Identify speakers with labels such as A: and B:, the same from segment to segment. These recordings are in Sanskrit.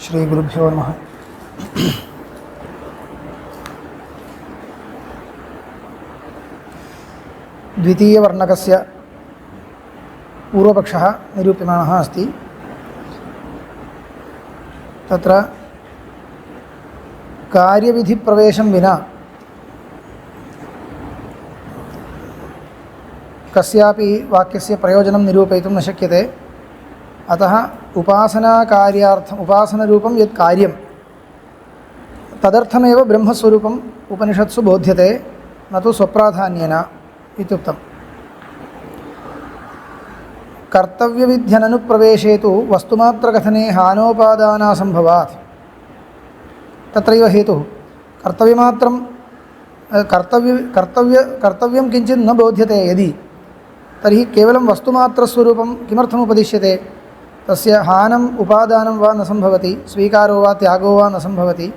A: श्री गुरुभ्यो नमः। द्वितीयवर्णकस्य पूर्वपक्षः निरूप्यमानः अस्ति। तत्र कार्यविधिप्रवेशं विना कस्यापि वाक्यस्य प्रयोजनं निरूपयितुं न शक्यते। अतः उपासनाकार्यार्थम् उपासनरूपं यत् कार्यं तदर्थमेव ब्रह्मस्वरूपम् उपनिषत्सु बोध्यते, न तु स्वप्राधान्येन इत्युक्तम्। कर्तव्यविध्यननुप्रवेशे तु वस्तुमात्रकथने हानोपादानासंभवात्। तत्रैव हेतुः कर्तव्यं किञ्चित् न बोध्यते यदि, तर्हि केवलं वस्तुमात्रस्वरूपं किमर्थम् उपदिश्यते? तस्य हानम् उपादानं वा न सम्भवति, स्वीकारो वा त्यागो वा न सम्भवति।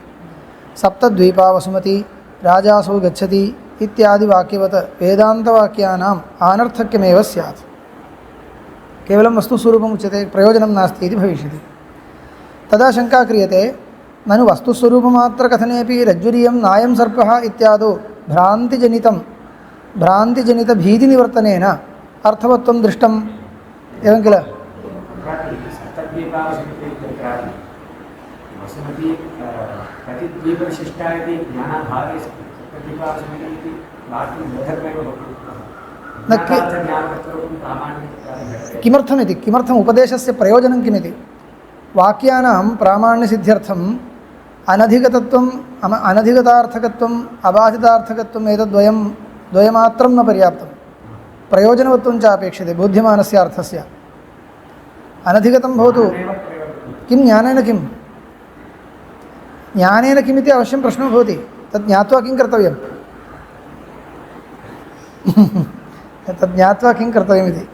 A: सप्तद्वीपा वसुमती राजासौ गच्छति इत्यादि वाक्यवत् वेदान्तवाक्यानाम् अनर्थक्यमेव स्यात्। केवलं वस्तुस्वरूपम् उच्यते, प्रयोजनं नास्ति इति भविष्यति। तदा शङ्का क्रियते, ननु वस्तुस्वरूपमात्रकथनेपि रज्जुरियं नायं सर्पः इत्यादौ भ्रान्तिजनितभीतिनिवर्तनेन अर्थवत्वं दृष्टम् एवं किल? किमर्थमिति, किमर्थम् उपदेशस्य प्रयोजनं किमिति? वाक्यानां प्रामाण्यसिद्ध्यर्थम् अनधिगतार्थकत्वम् अबाधितार्थकत्वम् द्वयमात्रं न पर्याप्तं, प्रयोजनवत्वं च अपेक्षते बोध्यमानस्य अर्थस्य। अनधिगतं भवतु किं ज्ञानेन किम् किमिति अवश्यं प्रश्नो भवति। तत् ज्ञात्वा किं कर्तव्यं तत् ज्ञात्वा किं कर्तव्यमिति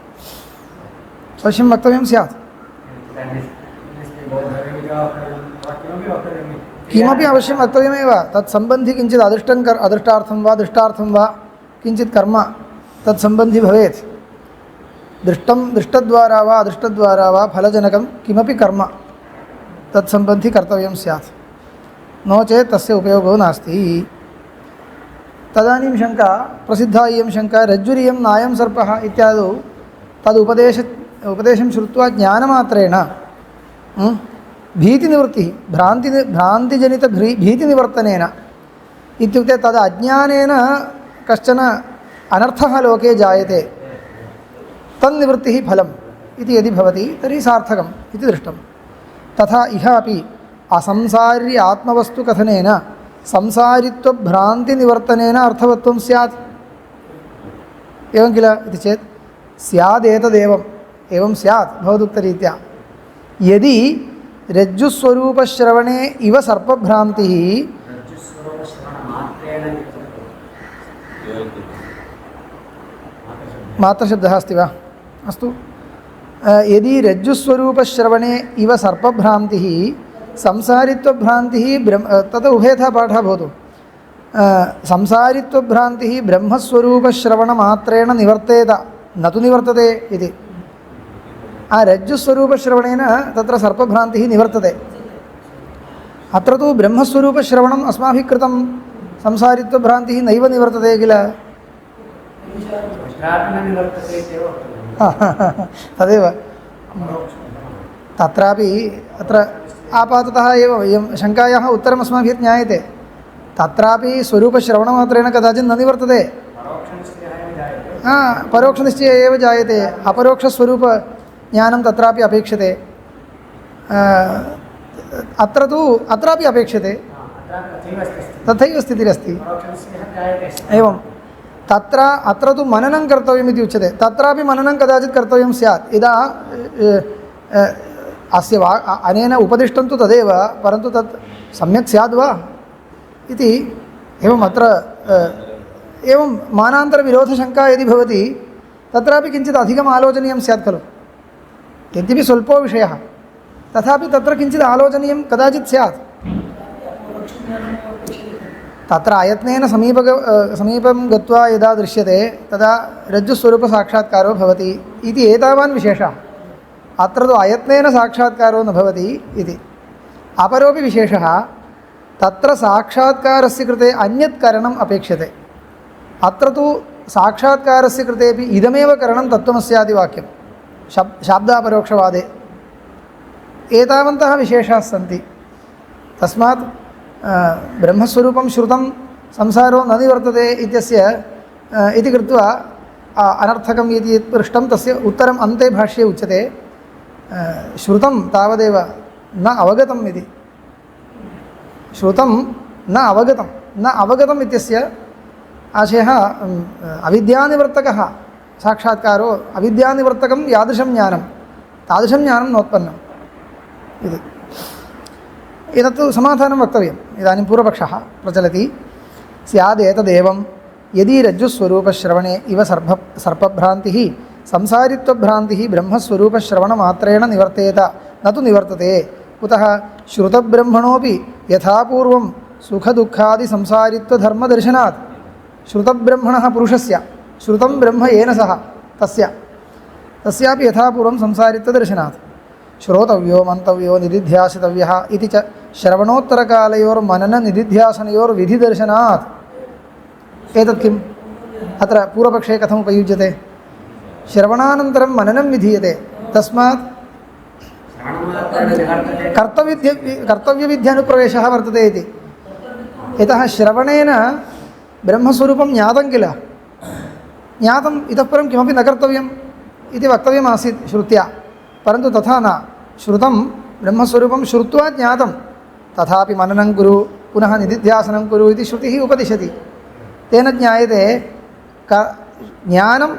A: अवश्यं वक्तव्यं स्यात्। किमपि अवश्यं वक्तव्यमेव। तत्सम्बन्धि किञ्चित् अदृष्टार्थं वा दृष्टार्थं वा किञ्चित् कर्म तत्सम्बन्धि भवेत्। दृष्टद्वारा वा अदृष्टद्वारा वा फलजनकं किमपि कर्म तत्सम्बन्धि कर्तव्यं स्यात्, नो चेत् तस्य उपयोगो नास्ति। तदानीं शङ्का प्रसिद्धा इयं शङ्का, रज्जुरियं नायं सर्पः इत्यादौ उपदेशं श्रुत्वा ज्ञानमात्रेण भीतिनिवृत्तिः भ्रान्तिजनितभीतिनिवर्तनेन इत्युक्ते तद् अज्ञानेन कश्चन अनर्थः लोके जायते, तन्निवृत्तिः फलम् इति यदि भवति तर्हि सार्थकम् इति दृष्टं। तथा इह अपि असंसार्य आत्मवस्तुकथनेन संसारित्वभ्रान्तिनिवर्तनेन अर्थवत्वं स्यात्। एवं किल इति चेत् स्यादेतदेवम् एवं स्यात् भवदुक्तरीत्या। यदि रज्जुस्वरूपश्रवणे इव सर्पभ्रान्तिः मात्रशब्दः अस्ति वा? अस्तु। यदि रज्जुस्वरूपश्रवणे इव सर्पभ्रान्तिः संसारित्वभ्रान्तिः तत् उभयथा पाठः भवतु। संसारित्वभ्रान्तिः ब्रह्मस्वरूपश्रवणमात्रेण निवर्तेत न तु निवर्तते इति। रज्जुस्वरूपश्रवणेन तत्र सर्पभ्रान्तिः निवर्तते। अत्र तु ब्रह्मस्वरूपश्रवणम् अस्माभिः कृतं, संसारित्वभ्रान्तिः नैव निवर्तते किल? तदेव तत्रापि अत्र आपाततः एव इयं शङ्कायाः उत्तरम् अस्माभिः ज्ञायते। तत्रापि स्वरूपश्रवणमात्रेण कदाचित् न निवर्तते, परोक्षनिश्चयः एव जायते। अपरोक्षस्वरूपज्ञानं तत्रापि अपेक्षते। अत्रापि अपेक्षते, तथैव स्थितिरस्ति। एवं अत्र तु मननं कर्तव्यमिति उच्यते, तत्रापि मननं कदाचित् कर्तव्यं स्यात्। यदा अस्य अनेन उपदिष्टं तु तदेव, परन्तु तत् सम्यक् स्याद् वा इति एवम् अत्र एवं मानान्तरविरोधशङ्का यदि भवति तत्रापि किञ्चित् अधिकम् आलोचनीयं स्यात् खलु। यद्यपि स्वल्पो विषयः, तथापि तत्र किञ्चित् आलोचनीयं कदाचित् स्यात्। तत्र आयत्नेन समीपं गत्वा यदा दृश्यते तदा रज्जुस्वरूपसाक्षात्कारो भवति इति एतावान् विशेषः। अत्र तु अयत्नेन साक्षात्कारो न भवति इति। अपरोपि विशेषः, तत्र साक्षात्कारस्य कृते अन्यत् करणम् अपेक्षते। अत्र तु साक्षात्कारस्य कृतेपि इदमेव करणं तत्त्वमस्यादिवाक्यं शाब्दापरोक्षवादे। एतावन्तः विशेषाः सन्ति। तस्मात् ब्रह्मस्वरूपं श्रुतं संसारो न निवर्तते इत्यस्य इति कृत्वा अनर्थकम् इति यत् पृष्टं तस्य उत्तरम् अन्ते भाष्ये उच्यते, श्रुतं तावदेव न अवगतम् इति। श्रुतं न अवगतम् इत्यस्य आशयः अविद्यानिवर्तकः साक्षात्कारो, अविद्यानिवर्तकं यादृशं ज्ञानं तादृशं ज्ञानं नोत्पन्नम् इति। एतत्तु समाधानं वक्तव्यम्। इदानीं पूर्वपक्षः प्रचलति, स्यादेतदेवं यदि रज्जुस्वरूपश्रवणे इव सर्पभ्रान्तिः संसारित्वभ्रान्तिः ब्रह्मस्वरूपश्रवणमात्रेण निवर्तेत न तु निवर्तते। कुतः श्रुतब्रह्मणोऽपि यथा पूर्वं सुखदुःखादिसंसारित्वधर्मदर्शनात् श्रुतब्रह्मणः पुरुषस्य श्रुतं ब्रह्म येन सह तस्यापि यथा पूर्वं संसारित्वदर्शनात् श्रोतव्यो मन्तव्यो निदिध्यासितव्यः इति च श्रवणोत्तरकालयोर्मनननिदिध्यासनयोर्विधिदर्शनात्। एतत् किम्? अत्र पूर्वपक्षे कथम् उपयुज्यते? श्रवणानन्तरं मननं विधीयते, तस्मात् कर्तव्यविध्यनुप्रवेशः वर्तते इति। यतः श्रवणेन ब्रह्मस्वरूपं ज्ञातं किल, ज्ञातम् इतः परं किमपि न कर्तव्यम् इति वक्तव्यमासीत् श्रुत्या, परन्तु तथा न। श्रुतं ब्रह्मस्वरूपं श्रुत्वा ज्ञातं, तथापि मननं कुरु पुनः निदिध्यासनं कुरु इति श्रुतिः उपदिशति। तेन ज्ञायते ज्ञानं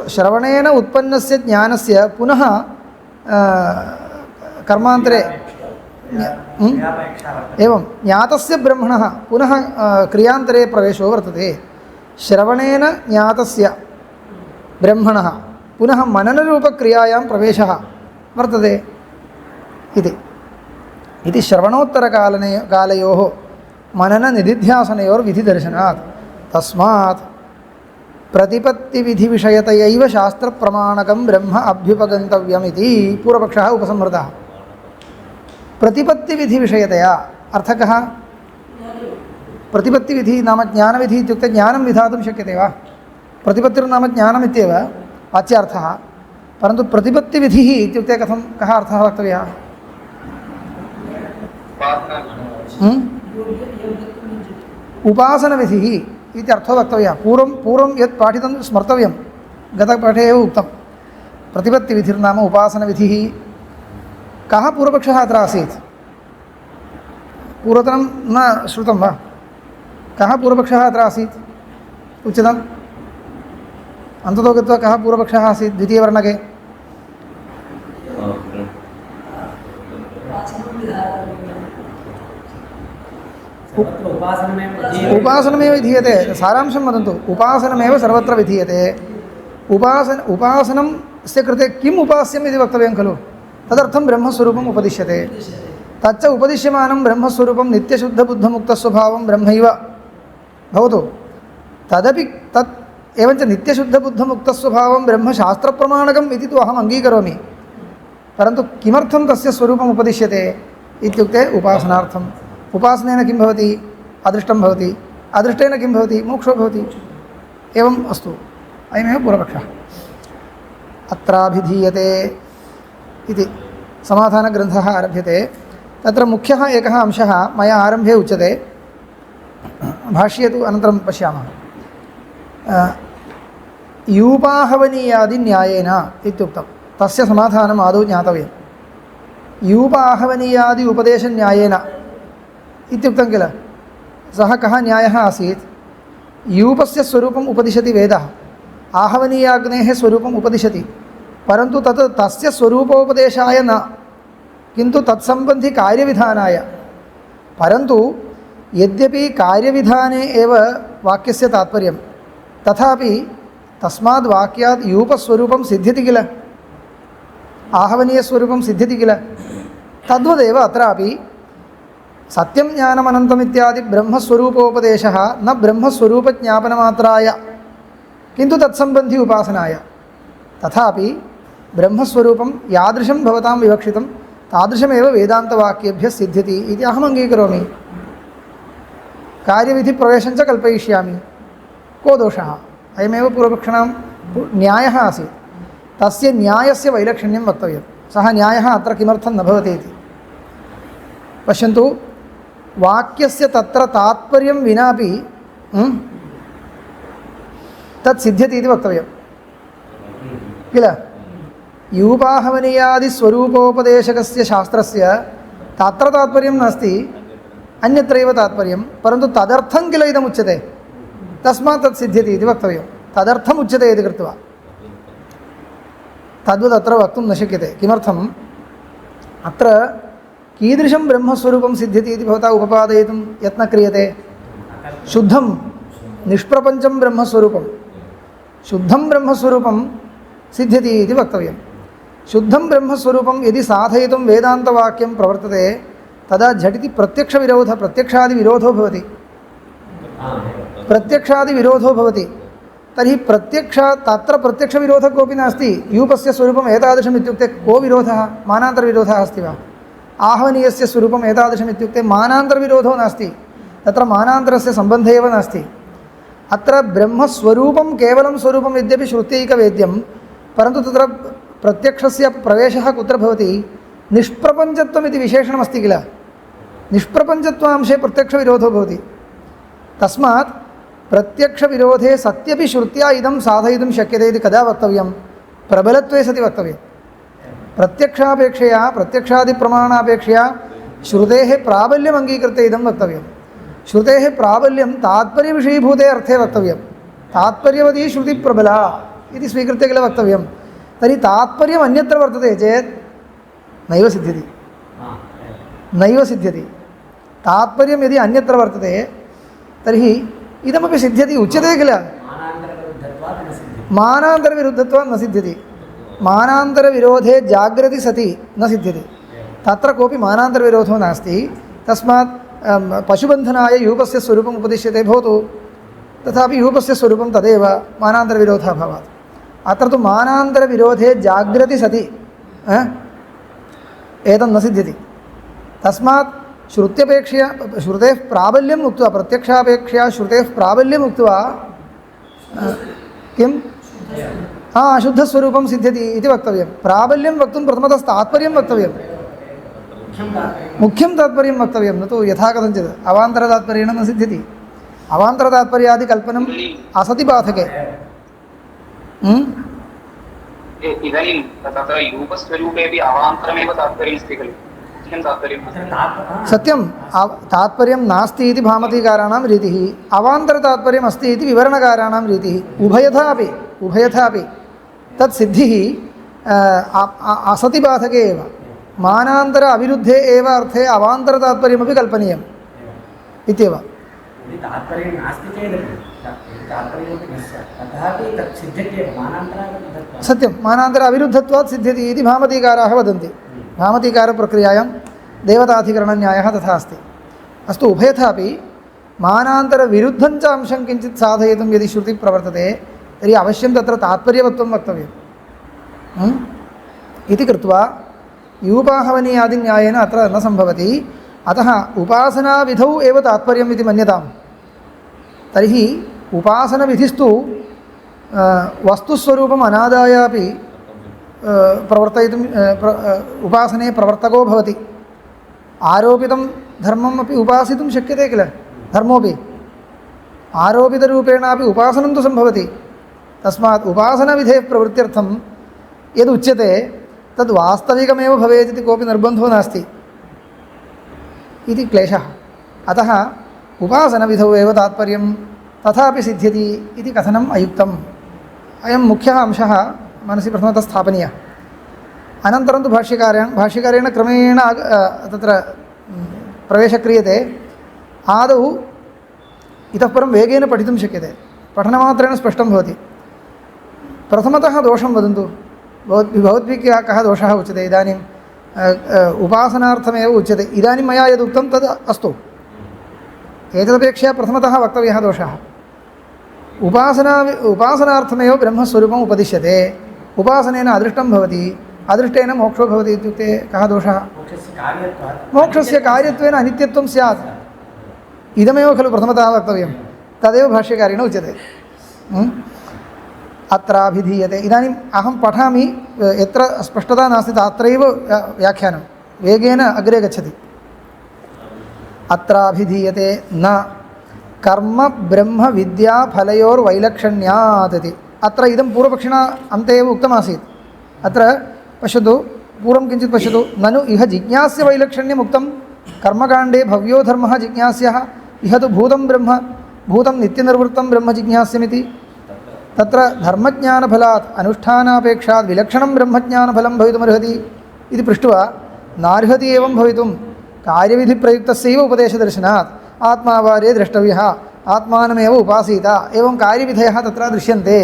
A: श्रवणेन उत्पन्नस्य ज्ञानस्य पुनः कर्मान्तरे एवं ज्ञातस्य ब्रह्मणः पुनः क्रियान्तरे प्रवेशो वर्तते। श्रवणेन ज्ञातस्य ब्रह्मणः पुनः मननरूपक्रियायां प्रवेशः वर्तते इति श्रवणोत्तरकालयोः मनननिदिध्यासनयोर्विधिदर्शनात्। तस्मात् प्रतिपत्तिविधिविषयतयैव शास्त्रप्रमाणकं ब्रह्म अभ्युपगन्तव्यमिति पूर्वपक्षः उपसंहृतः। प्रतिपत्तिविधिविषयतया अर्थकः? प्रतिपत्तिविधि नाम ज्ञानविधि इत्युक्ते ज्ञानं विधातुं शक्यते वा? प्रतिपत्तिर्नाम ज्ञानमित्येव वाच्यार्थः, परन्तु प्रतिपत्तिविधिः इत्युक्ते कः अर्थः वक्तव्यः? उपासनविधिः इति अर्थो वक्तव्यः। पूर्वं यत् पाठितं स्मर्तव्यं, गतपाठे एव उक्तं। प्रतिपत्तिविधिर्नाम उपासनविधिः। कः पूर्वपक्षः अत्र आसीत्? पूर्वतनं न श्रुतं वा? कः पूर्वपक्षः अत्र आसीत् उच्यताम्? अन्ततो गत्वा कः पूर्वपक्षः आसीत् द्वितीयवर्णके? उपासनमेव विधीयते। सारांशं वदन्तु। उपासनमेव सर्वत्र विधीयते। उपासनस्य कृते किम् उपास्यम् इति वक्तव्यं खलु? तदर्थं ब्रह्मस्वरूपम् उपदिश्यते। तच्च उपदिश्यमानं ब्रह्मस्वरूपं नित्यशुद्धबुद्धमुक्तस्वभावं ब्रह्मैव भवतु। तदपि तत् एवञ्च नित्यशुद्धबुद्धमुक्तस्वभावं ब्रह्म शास्त्रप्रमाणकम् इति तु अहम् अङ्गीकरोमि, परन्तु किमर्थं तस्य स्वरूपम् उपदिश्यते इत्युक्ते उपासनार्थम्। उपासनेन किं भवति? अदृष्टं भवति, अदृष्टेन किं भवति? मोक्षो भवति। एवम् अस्तु, अयमेव पूर्वपक्षः। अत्राभिधीयते इति समाधानग्रन्थः आरभ्यते। तत्र मुख्यः एकः अंशः मया आरम्भे उच्यते, भाष्ये तु अनन्तरं पश्यामः। यूपाहवनीयादिन्यायेन इत्युक्तं, तस्य समाधानम् आदौ ज्ञातव्यं। यूपाहवनीयादि उपदेशन्यायेन इत्युक्तं किल? सः कः न्यायः आसीत्? यूपस्य स्वरूपम् उपदिशति वेदः, आहवनीयाग्नेः स्वरूपम् उपदिशति, परन्तु तस्य स्वरूपोपदेशाय न, किन्तु तत्सम्बन्धि कार्यविधानाय। परन्तु यद्यपि कार्यविधाने एव वाक्यस्य तात्पर्यं, तथापि तस्माद् वाक्यात् यूपस्वरूपं सिद्ध्यति किल, आहवनीयस्वरूपं सिद्ध्यति किल। तद्वदेव अत्रापि सत्यं ज्ञानमनन्तम् इत्यादि ब्रह्मस्वरूपोपदेशः न ब्रह्मस्वरूपज्ञापनमात्राय, किन्तु तत्सम्बन्धी उपासनाय। तथापि ब्रह्मस्वरूपं यादृशं भवतां विवक्षितं तादृशमेव वेदान्तवाक्येभ्यः सिद्ध्यति इति अहम् अङ्गीकरोमि। कार्यविधिप्रवेशं च कल्पयिष्यामि। को दोषः? अयमेव पूर्वपक्षिणां न्यायः आसीत्। तस्य न्यायस्य वैलक्षण्यं वक्तव्यं। सः न्यायः अत्र किमर्थं न भवति इति पश्यन्तु। वाक्यस्य तत्र तात्पर्यं विनापि तत् सिद्ध्यति इति वक्तव्यं किल। यूपाहवनीयादिस्वरूपोपदेशकस्य शास्त्रस्य तत्र तात्पर्यं नास्ति, अन्यत्रैव तात्पर्यं, परन्तु तदर्थं किल इदमुच्यते, तस्मात् तत् सिद्ध्यति इति वक्तव्यं। तदर्थम् उच्यते इति कृत्वा तद्वदत्र वक्तुं न शक्यते। किमर्थम्? अत्र कीदृशं ब्रह्मस्वरूपं सिद्ध्यति इति भवता उपपादयितुं यत्नः क्रियते। शुद्धं निष्प्रपञ्चं ब्रह्मस्वरूपं, शुद्धं ब्रह्मस्वरूपं सिद्ध्यति इति वक्तव्यं। शुद्धं ब्रह्मस्वरूपं यदि साधयितुं वेदान्तवाक्यं प्रवर्तते तदा झटिति प्रत्यक्षादिविरोधो भवति। प्रत्यक्षादिविरोधो भवति। तर्हि तत्र प्रत्यक्षविरोधः कोऽपि नास्ति। यूपस्य स्वरूपम् एतादृशम् इत्युक्ते को विरोधः? मानान्तरविरोधः अस्ति वा? आहवनीयस्य स्वरूपम् एतादृशम् इत्युक्ते मानान्तरविरोधो नास्ति। तत्र मानान्तरस्य सम्बन्धः एव नास्ति। अत्र ब्रह्मस्वरूपं केवलं स्वरूपं यद्यपि श्रुत्यैकवेद्यं, परन्तु तत्र प्रत्यक्षस्य प्रवेशः कुत्र भवति? निष्प्रपञ्चत्वम् इति विशेषणमस्ति किल। निष्प्रपञ्चत्वांशे प्रत्यक्षविरोधो भवति। तस्मात् प्रत्यक्षविरोधे सत्यपि श्रुत्या इदं साधयितुं शक्यते इति कदा वक्तव्यं? प्रबलत्वे सति वक्तव्यं। प्रत्यक्षापेक्षया प्रत्यक्षादिप्रमाणापेक्षया श्रुतेः प्राबल्यम् अङ्गीकृत्य इदं वक्तव्यं। श्रुतेः प्राबल्यं तात्पर्यविषयीभूते अर्थे वक्तव्यं। तात्पर्यवती श्रुतिप्रबला इति स्वीकृत्य किल वक्तव्यं। तर्हि तात्पर्यम् अन्यत्र वर्तते चेत् नैव सिद्ध्यति, नैव सिद्ध्यति। तात्पर्यं यदि अन्यत्र वर्तते तर्हि इदमपि सिद्ध्यति उच्यते किल। मानान्तरविरुद्धत्वात् न सिद्ध्यति। मानान्तरविरोधे जाग्रति सति न सिद्ध्यति। तत्र कोऽपि मानान्तरविरोधो नास्ति। तस्मात् पशुबन्धनाय यूपस्य स्वरूपम् उपदिश्यते भवतु, तथापि यूपस्य स्वरूपं तदेव, मानान्तरविरोधाभावात्। अत्र तु मानान्तरविरोधे जाग्रति सति एतत् न सिद्ध्यति। तस्मात् श्रुत्यपेक्षया श्रुतेः प्राबल्यम् उक्त्वा, प्रत्यक्षापेक्षया श्रुतेः प्राबल्यम् उक्त्वा किं अशुद्धस्वरूपं सिद्ध्यति इति वक्तव्यं। प्राबल्यं वक्तुं प्रथमतः तात्पर्यं वक्तव्यं, मुख्यं तात्पर्यं वक्तव्यं, न तु यथा कथञ्चित् अवान्तरतात्पर्येण न सिद्ध्यति। अवान्तरतात्पर्यादिकल्पनम् असति बाधके।
B: इदानीं तत्र यूपस्वरूपेपि अवान्तरमेव तात्पर्यमस्ति खलु।
A: सत्यं तात्पर्यं नास्ति इति भामतीकाराणां रीतिः, अवान्तरतात्पर्यम् अस्ति इति विवरणकाराणां रीतिः। उभयथा अपि तत् सिद्धिः असति बाधके एव। मानान्तर अविरुद्धे एव अर्थे अवान्तरतात्पर्यमपि कल्पनीयम् इत्येव। सत्यं मानान्तर अविरुद्धत्वात् सिद्ध्यति इति भामतीकाराः वदन्ति। भामतीकारप्रक्रियायां देवताधिकरणन्यायः तथा अस्ति। अस्तु, उभयथापि मानान्तरविरुद्धं च अंशं किञ्चित् साधयितुं यदि श्रुतिः प्रवर्तते तर्हि अवश्यं तत्र तात्पर्यवत्वं वक्तव्यम् इति कृत्वा यूपाहवनीयादिन्यायेन अत्र न सम्भवति। अतः उपासनाविधौ एव तात्पर्यम् इति मन्यताम्। तर्हि उपासनविधिस्तु वस्तुस्वरूपम् अनादाय अपि प्रवर्तयितुं उपासने प्रवर्तको भवति। आरोपितं धर्मम् अपि उपासितुं शक्यते किल। धर्मोपि आरोपितरूपेणापि उपासनं तु सम्भवति। तस्मात् उपासनविधेः प्रवृत्त्यर्थं यदुच्यते तद् वास्तविकमेव भवेत् इति कोऽपि निर्बन्धो नास्ति इति क्लेशः। अतः उपासनविधौ एव तात्पर्यं तथापि सिद्ध्यति इति कथनम् अयुक्तम्। अयं मुख्यः अंशः मनसि प्रथमतः स्थापनीयः। अनन्तरं तु भाष्यकारेण क्रमेण तत्र प्रवेशः क्रियते। आदौ इतः परं वेगेन पठितुं शक्यते, पठनमात्रेण स्पष्टं भवति। प्रथमतः दोषं वदन्तु, भवद्भिः कः दोषः उच्यते। इदानीम् उपासनार्थमेव उच्यते। इदानीं मया यदुक्तं तद् अस्तु, एतदपेक्षया प्रथमतः वक्तव्यः दोषः। उपासनार्थमेव ब्रह्मस्वरूपम् उपदिश्यते, उपासनेन अदृष्टं भवति, अदृष्टेन मोक्षो भवति इत्युक्ते कः दोषः? मोक्षस्य कार्यत्वेन अनित्यत्वं स्यात्। इदमेव खलु प्रथमतः वक्तव्यं, तदेव भाष्यकारेण उच्यते। अत्राभिधीयते। इदानीम् अहं पठामि, यत्र स्पष्टता नास्ति तत्रैव व्याख्यानं वेगेन अग्रे गच्छति। अत्राभिधीयते न कर्म ब्रह्म विद्या फलयोर्वैलक्षण्यात् इति। अत्र इदं पूर्वपक्षिणा अन्ते एव उक्तमासीत्। अत्र पश्यतु, पूर्वं किञ्चित् पश्यतु। ननु इह जिज्ञास्य वैलक्षण्यम् उक्तं, कर्मकाण्डे भव्यो धर्मः जिज्ञास्यः, इह तु भूतं ब्रह्म, भूतं नित्यनिर्वृत्तं ब्रह्म जिज्ञास्यमिति। तत्र धर्मज्ञानफलात् अनुष्ठानापेक्षात् विलक्षणं ब्रह्मज्ञानफलं भवितुमर्हति इति पृष्ट्वा नार्हति एवं भवितुं कार्यविधिप्रयुक्तस्यैव उपदेशदर्शनात् आत्मा वार्ये द्रष्टव्यः, आत्मानमेव उपासीत, एवं कार्यविधयः तत्र दृश्यन्ते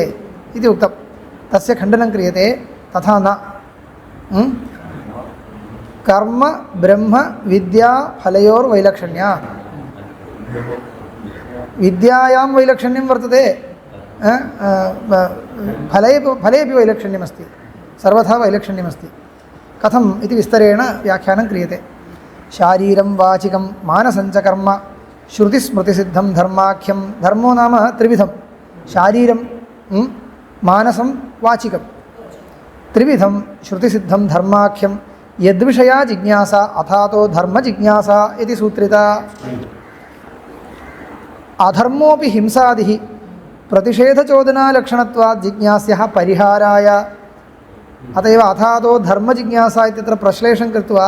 A: इति उक्तं। तस्य खण्डनं क्रियते, तथा न। कर्म ब्रह्म विद्या फलयोर्वैलक्षण्यात्। विद्यायां वैलक्षण्यं वर्तते, फलेपि वैलक्षण्यमस्ति, सर्वथा वैलक्षण्यमस्ति। कथम् इति विस्तरेण व्याख्यानं क्रियते। शारीरं वाचिकं मानसञ्च कर्म श्रुतिस्मृतिसिद्धं धर्माख्यं। धर्मो नाम त्रिविधं, शारीरं मानसं वाचिकं, त्रिविधं श्रुतिसिद्धं धर्माख्यं। यद्विषया जिज्ञासा अथातो धर्मजिज्ञासा इति सूत्रिता। अधर्मोऽपि हिंसादिः प्रतिषेधचोदनालक्षणत्वात् जिज्ञास्यः परिहाराय। अत एव अथातो धर्मजिज्ञासा इत्यत्र प्रश्लेषं कृत्वा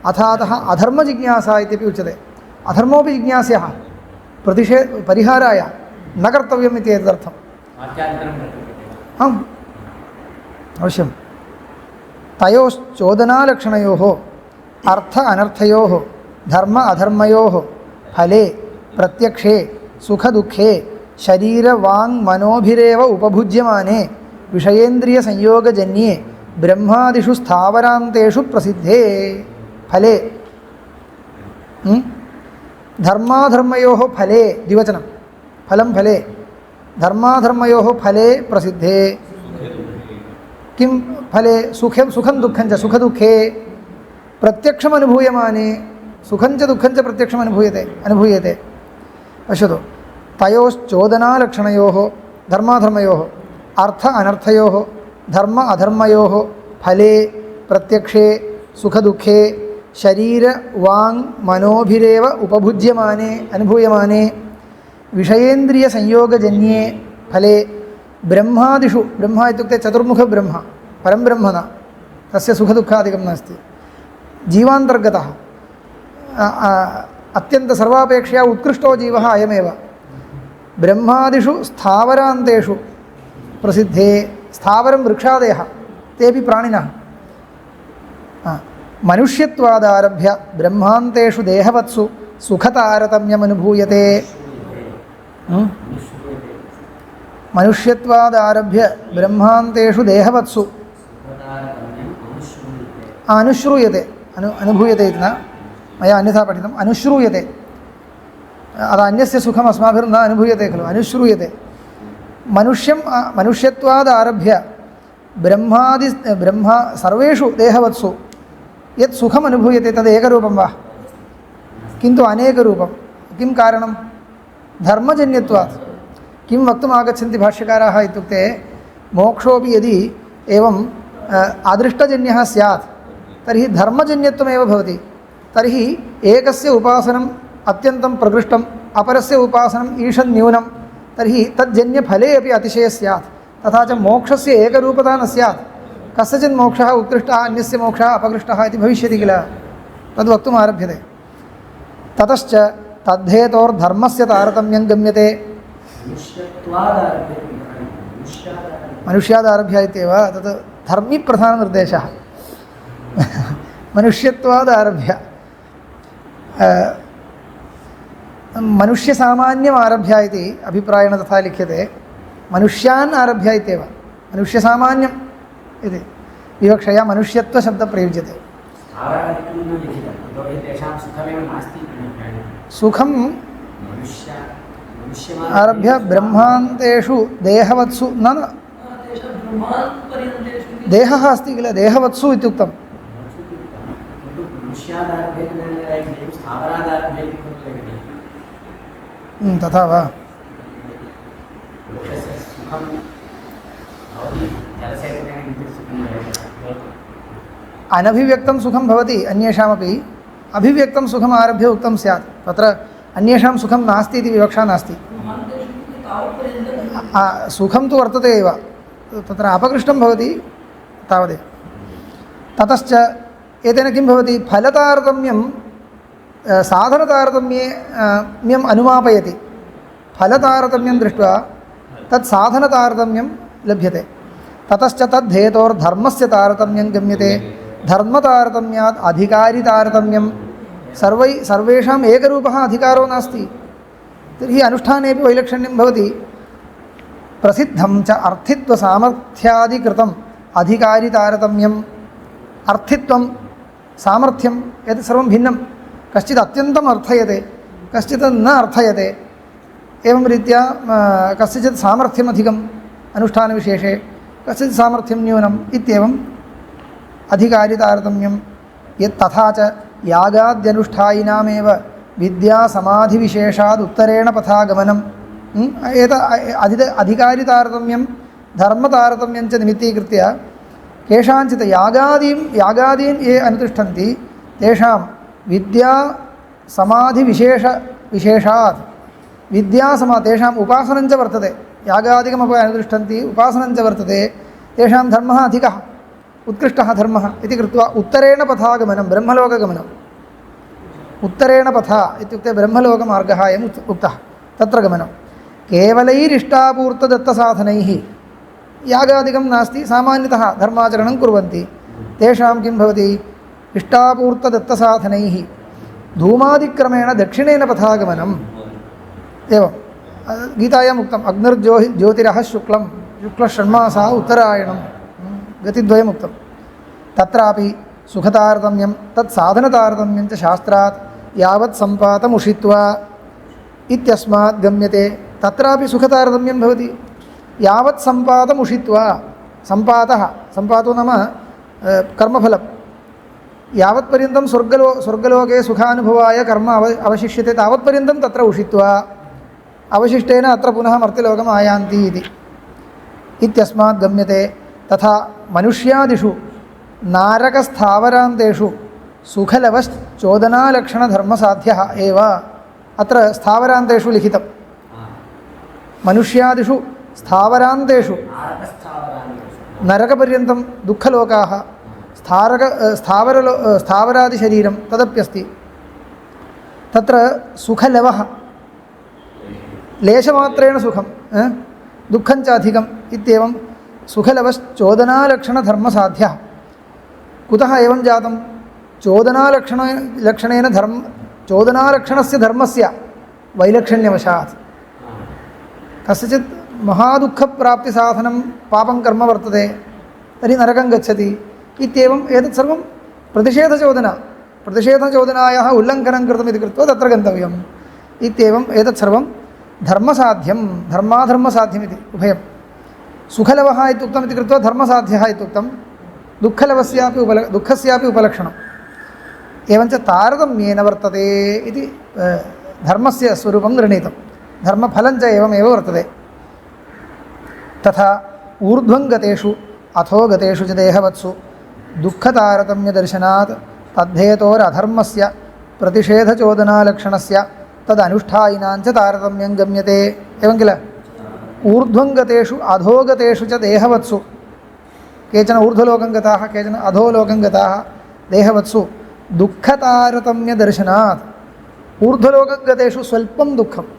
A: अथातः अधर्मजिज्ञासा इत्यपि उच्यते। अधर्मोऽपि जिज्ञास्यः परिहाराय न कर्तव्यम् इति एतदर्थम्। आम् अवश्यं। तयोश्चोदनालक्षणयोः अर्थ अनर्थयोः धर्म अधर्मयोः फले प्रत्यक्षे सुखदुःखे शरीरवाङ्मनोभिरेव उपभुज्यमाने विषयेन्द्रियसंयोगजन्ये ब्रह्मादिषु स्थावरान्तेषु प्रसिद्धे फले। धर्माधर्मयोः फले द्विवचनं, फलं फले, धर्माधर्मयोः फले प्रसिद्धे। किं फले? सुखं दुःखं च, सुखदुःखे प्रत्यक्षम् अनुभूयमाने, सुखं च दुःखं च प्रत्यक्षम् अनुभूयते। पश्यतु, तयोश्चोदनालक्षणयोः धर्माधर्मयोः अर्थ अनर्थयोः धर्म अधर्मयोः फले प्रत्यक्षे सुखदुःखे शरीरवाङ्मनोभिरेव उपभुज्यमाने अनुभूयमाने विषयेन्द्रियसंयोगजन्ये फले ब्रह्मादिषु, ब्रह्म इत्युक्ते चतुर्मुखब्रह्म, परं ब्रह्म न, तस्य सुखदुःखादिकं नास्ति, जीवान्तर्गतः अत्यन्तसर्वापेक्षया उत्कृष्टो जीवः अयमेव। ब्रह्मादिषु स्थावरान्तेषु प्रसिद्धे। स्थावरं वृक्षादयः, तेऽपि प्राणिनः। मनुष्यत्वादारभ्य ब्रह्मान्तेषु देहवत्सु सुखतारतम्यमनुभूयते। मनुष्यत्वादारभ्य ब्रह्मान्तेषु देहवत्सु अनुश्रूयते, अनुभूयते इति न, मया अन्यथा पठितम्, अनुश्रूयते। अतः अन्यस्य सुखम् अस्माभिर्न अनुभूयते खलु, अनुश्रूयते। मनुष्यत्वादारभ्य ब्रह्म सर्वेषु देहवत्सु यत् सुखम् अनुभूयते तद् एकरूपं वा? किन्तु अनेकरूपं। किं कारणं? धर्मजन्यत्वात्। किं वक्तुम् आगच्छन्ति भाष्यकाराः इत्युक्ते, मोक्षोऽपि यदि एवम् अदृष्टजन्यः स्यात् तर्हि धर्मजन्यत्वमेव भवति। तर्हि एकस्य उपासनम् अत्यन्तं प्रकृष्टम्, अपरस्य उपासनम् ईषत् न्यूनं, तर्हि तज्जन्यफले अपि अतिशयः स्यात्। तथा च मोक्षस्य एकरूपता न स्यात्। कस्यचित् मोक्षः उत्कृष्टः, अन्यस्य मोक्षः अपकृष्टः इति भविष्यति किल, तद् वक्तुम् आरभ्यते। ततश्च तद्धेतोर्धर्मस्य तारतम्यं गम्यते। मनुष्यादारभ्य इत्येव तत् धर्मीप्रधाननिर्देशः। मनुष्यत्वादारभ्य मनुष्यसामान्यम् आरभ्य इति अभिप्रायेण तथा लिख्यते। मनुष्यान् आरभ्य इत्येव, मनुष्यसामान्यम् इति विवक्षया मनुष्यत्वशब्दः प्रयुज्यते। सुखं आरभ्य ब्रह्मान्तेषु देहवत्सु न देहः अस्ति किल देहवत्सु इत्युक्तं तथा वा अनभिव्यक्तं सुखं भवति अन्येषामपि अभिव्यक्तं सुखम् आरभ्य उक्तं स्यात् तत्र अन्येषां सुखं नास्ति इति विवक्षा नास्ति सुखं तु वर्तते एव तत्र अपकृष्टं भवति तावदेव ततश्च एतेन किं भवति फलतारतम्यं साधनतारतम्यम् अनुमापयति फलतारतम्यं दृष्ट्वा तत् साधनतारतम्यं लभ्यते ततश्च तद्धेतोर्धर्मस्य तारतम्यं गम्यते धर्मतारतम्यात् अधिकारितारतम्यं सर्वेषाम् एकरूपः अधिकारो नास्ति तर्हि अनुष्ठानेपि वैलक्षण्यं भवति प्रसिद्धं च अर्थित्वसामर्थ्यादिकृतम् अधिकारितारतम्यम् अर्थित्वं सामर्थ्यं एतत् सर्वं भिन्नं कश्चित् अत्यन्तम् अर्थयते कश्चित् न अर्थयते एवं रीत्या कस्यचित् सामर्थ्यम् अधिकम् अनुष्ठानविशेषे कस्यचित् सामर्थ्यं न्यूनम् इत्येवम् अधिकारितारतम्यं यत् तथा च यागाद्यनुष्ठायिनामेव विद्यासमाधिविशेषाद् उत्तरेण पथागमनम् अधिकारितारतम्यं धर्मतारतम्यं च निमित्तीकृत्य केषाञ्चित् यागादीन् ये अनुतिष्ठन्ति तेषां विद्यासमाधिविशेषात् तेषाम् उपासनं च वर्तते यागादिकमपि अनुतिष्ठन्ति उपासनं च वर्तते तेषां धर्मः अधिकः उत्कृष्टः धर्मः इति कृत्वा उत्तरेण पथागमनं ब्रह्मलोकगमनम् उत्तरेण पथा इत्युक्ते ब्रह्मलोकमार्गः अयम् उक्तः तत्र गमनं केवलैरिष्टापूर्तदत्तसाधनैः यागादिकं नास्ति सामान्यतः धर्माचरणं कुर्वन्ति तेषां किं भवति इष्टापूर्तदत्तसाधनैः धूमादिक्रमेण दक्षिणेन पथागमनम् एवं गीतायाम् उक्तम् अग्निर्ज्योतिरः शुक्लषण्मासः उत्तरायणं गतिद्वयम् उक्तं तत्रापि सुखतारतम्यं तत्साधनतारतम्यं च शास्त्रात् यावत् सम्पातमुषित्वा इत्यस्मात् गम्यते तत्रापि सुखतारतम्यं भवति यावत् सम्पातमुषित्वा सम्पातो नाम कर्मफलं यावत्पर्यन्तं स्वर्गलोके सुखानुभवाय कर्म अवशिष्यते तावत्पर्यन्तं तत्र उषित्वा अवशिष्टेन अत्र पुनः मर्त्यलोकम् आयान्ति इत्यस्मात् गम्यते तथा मनुष्यादिषु नारकस्थावरान्तेषु सुखलवश्चोदनालक्षणधर्मसाध्यः एव अत्र स्थावरान्तेषु लिखितं मनुष्यादिषु स्थावरान्तेषु नरकपर्यन्तं दुःखलोकाः स्थावरादिशरीरं तदप्यस्ति तत्र सुखलवः लेशमात्रेण सुखं दुःखं च अधिकम् इत्येवं सुखलवश्चोदनालक्षणधर्मसाध्यः कुतः एवं जातं चोदनालक्षणस्य धर्मस्य वैलक्षण्यवशात् कस्यचित् महादुःखप्राप्तिसाधनं पापं कर्म वर्तते तर्हि नरकं गच्छति इत्येवम् एतत् सर्वं प्रतिषेधचोदनायाः उल्लङ्घनं कृतम् इति कृत्वा तत्र गन्तव्यम् इत्येवम् एतत् सर्वं धर्मसाध्यं धर्माधर्मसाध्यमिति उभयं सुखलवः इत्युक्तम् इति कृत्वा धर्मसाध्यः इत्युक्तं दुःखस्यापि उपलक्षणम् एवञ्च तारतम्येन वर्तते इति धर्मस्य स्वरूपं निर्णीतं धर्मफलं च एवमेव वर्तते तथा ऊर्ध्वङ्गतेषु अथोगतेषु च देहवत्सु दुःखतारतम्यदर्शनात् तद्धेतोरधर्मस्य प्रतिषेधचोदनालक्षणस्य तदनुष्ठायिनां च तारतम्यं गम्यते एवं किल ऊर्ध्वङ्गतेषु अधोगतेषु च देहवत्सु केचन ऊर्ध्वलोकं गताः केचन अधोलोकं गताः देहवत्सु दुःखतारतम्यदर्शनात् ऊर्ध्वलोकं गतेषु स्वल्पं दुःखम्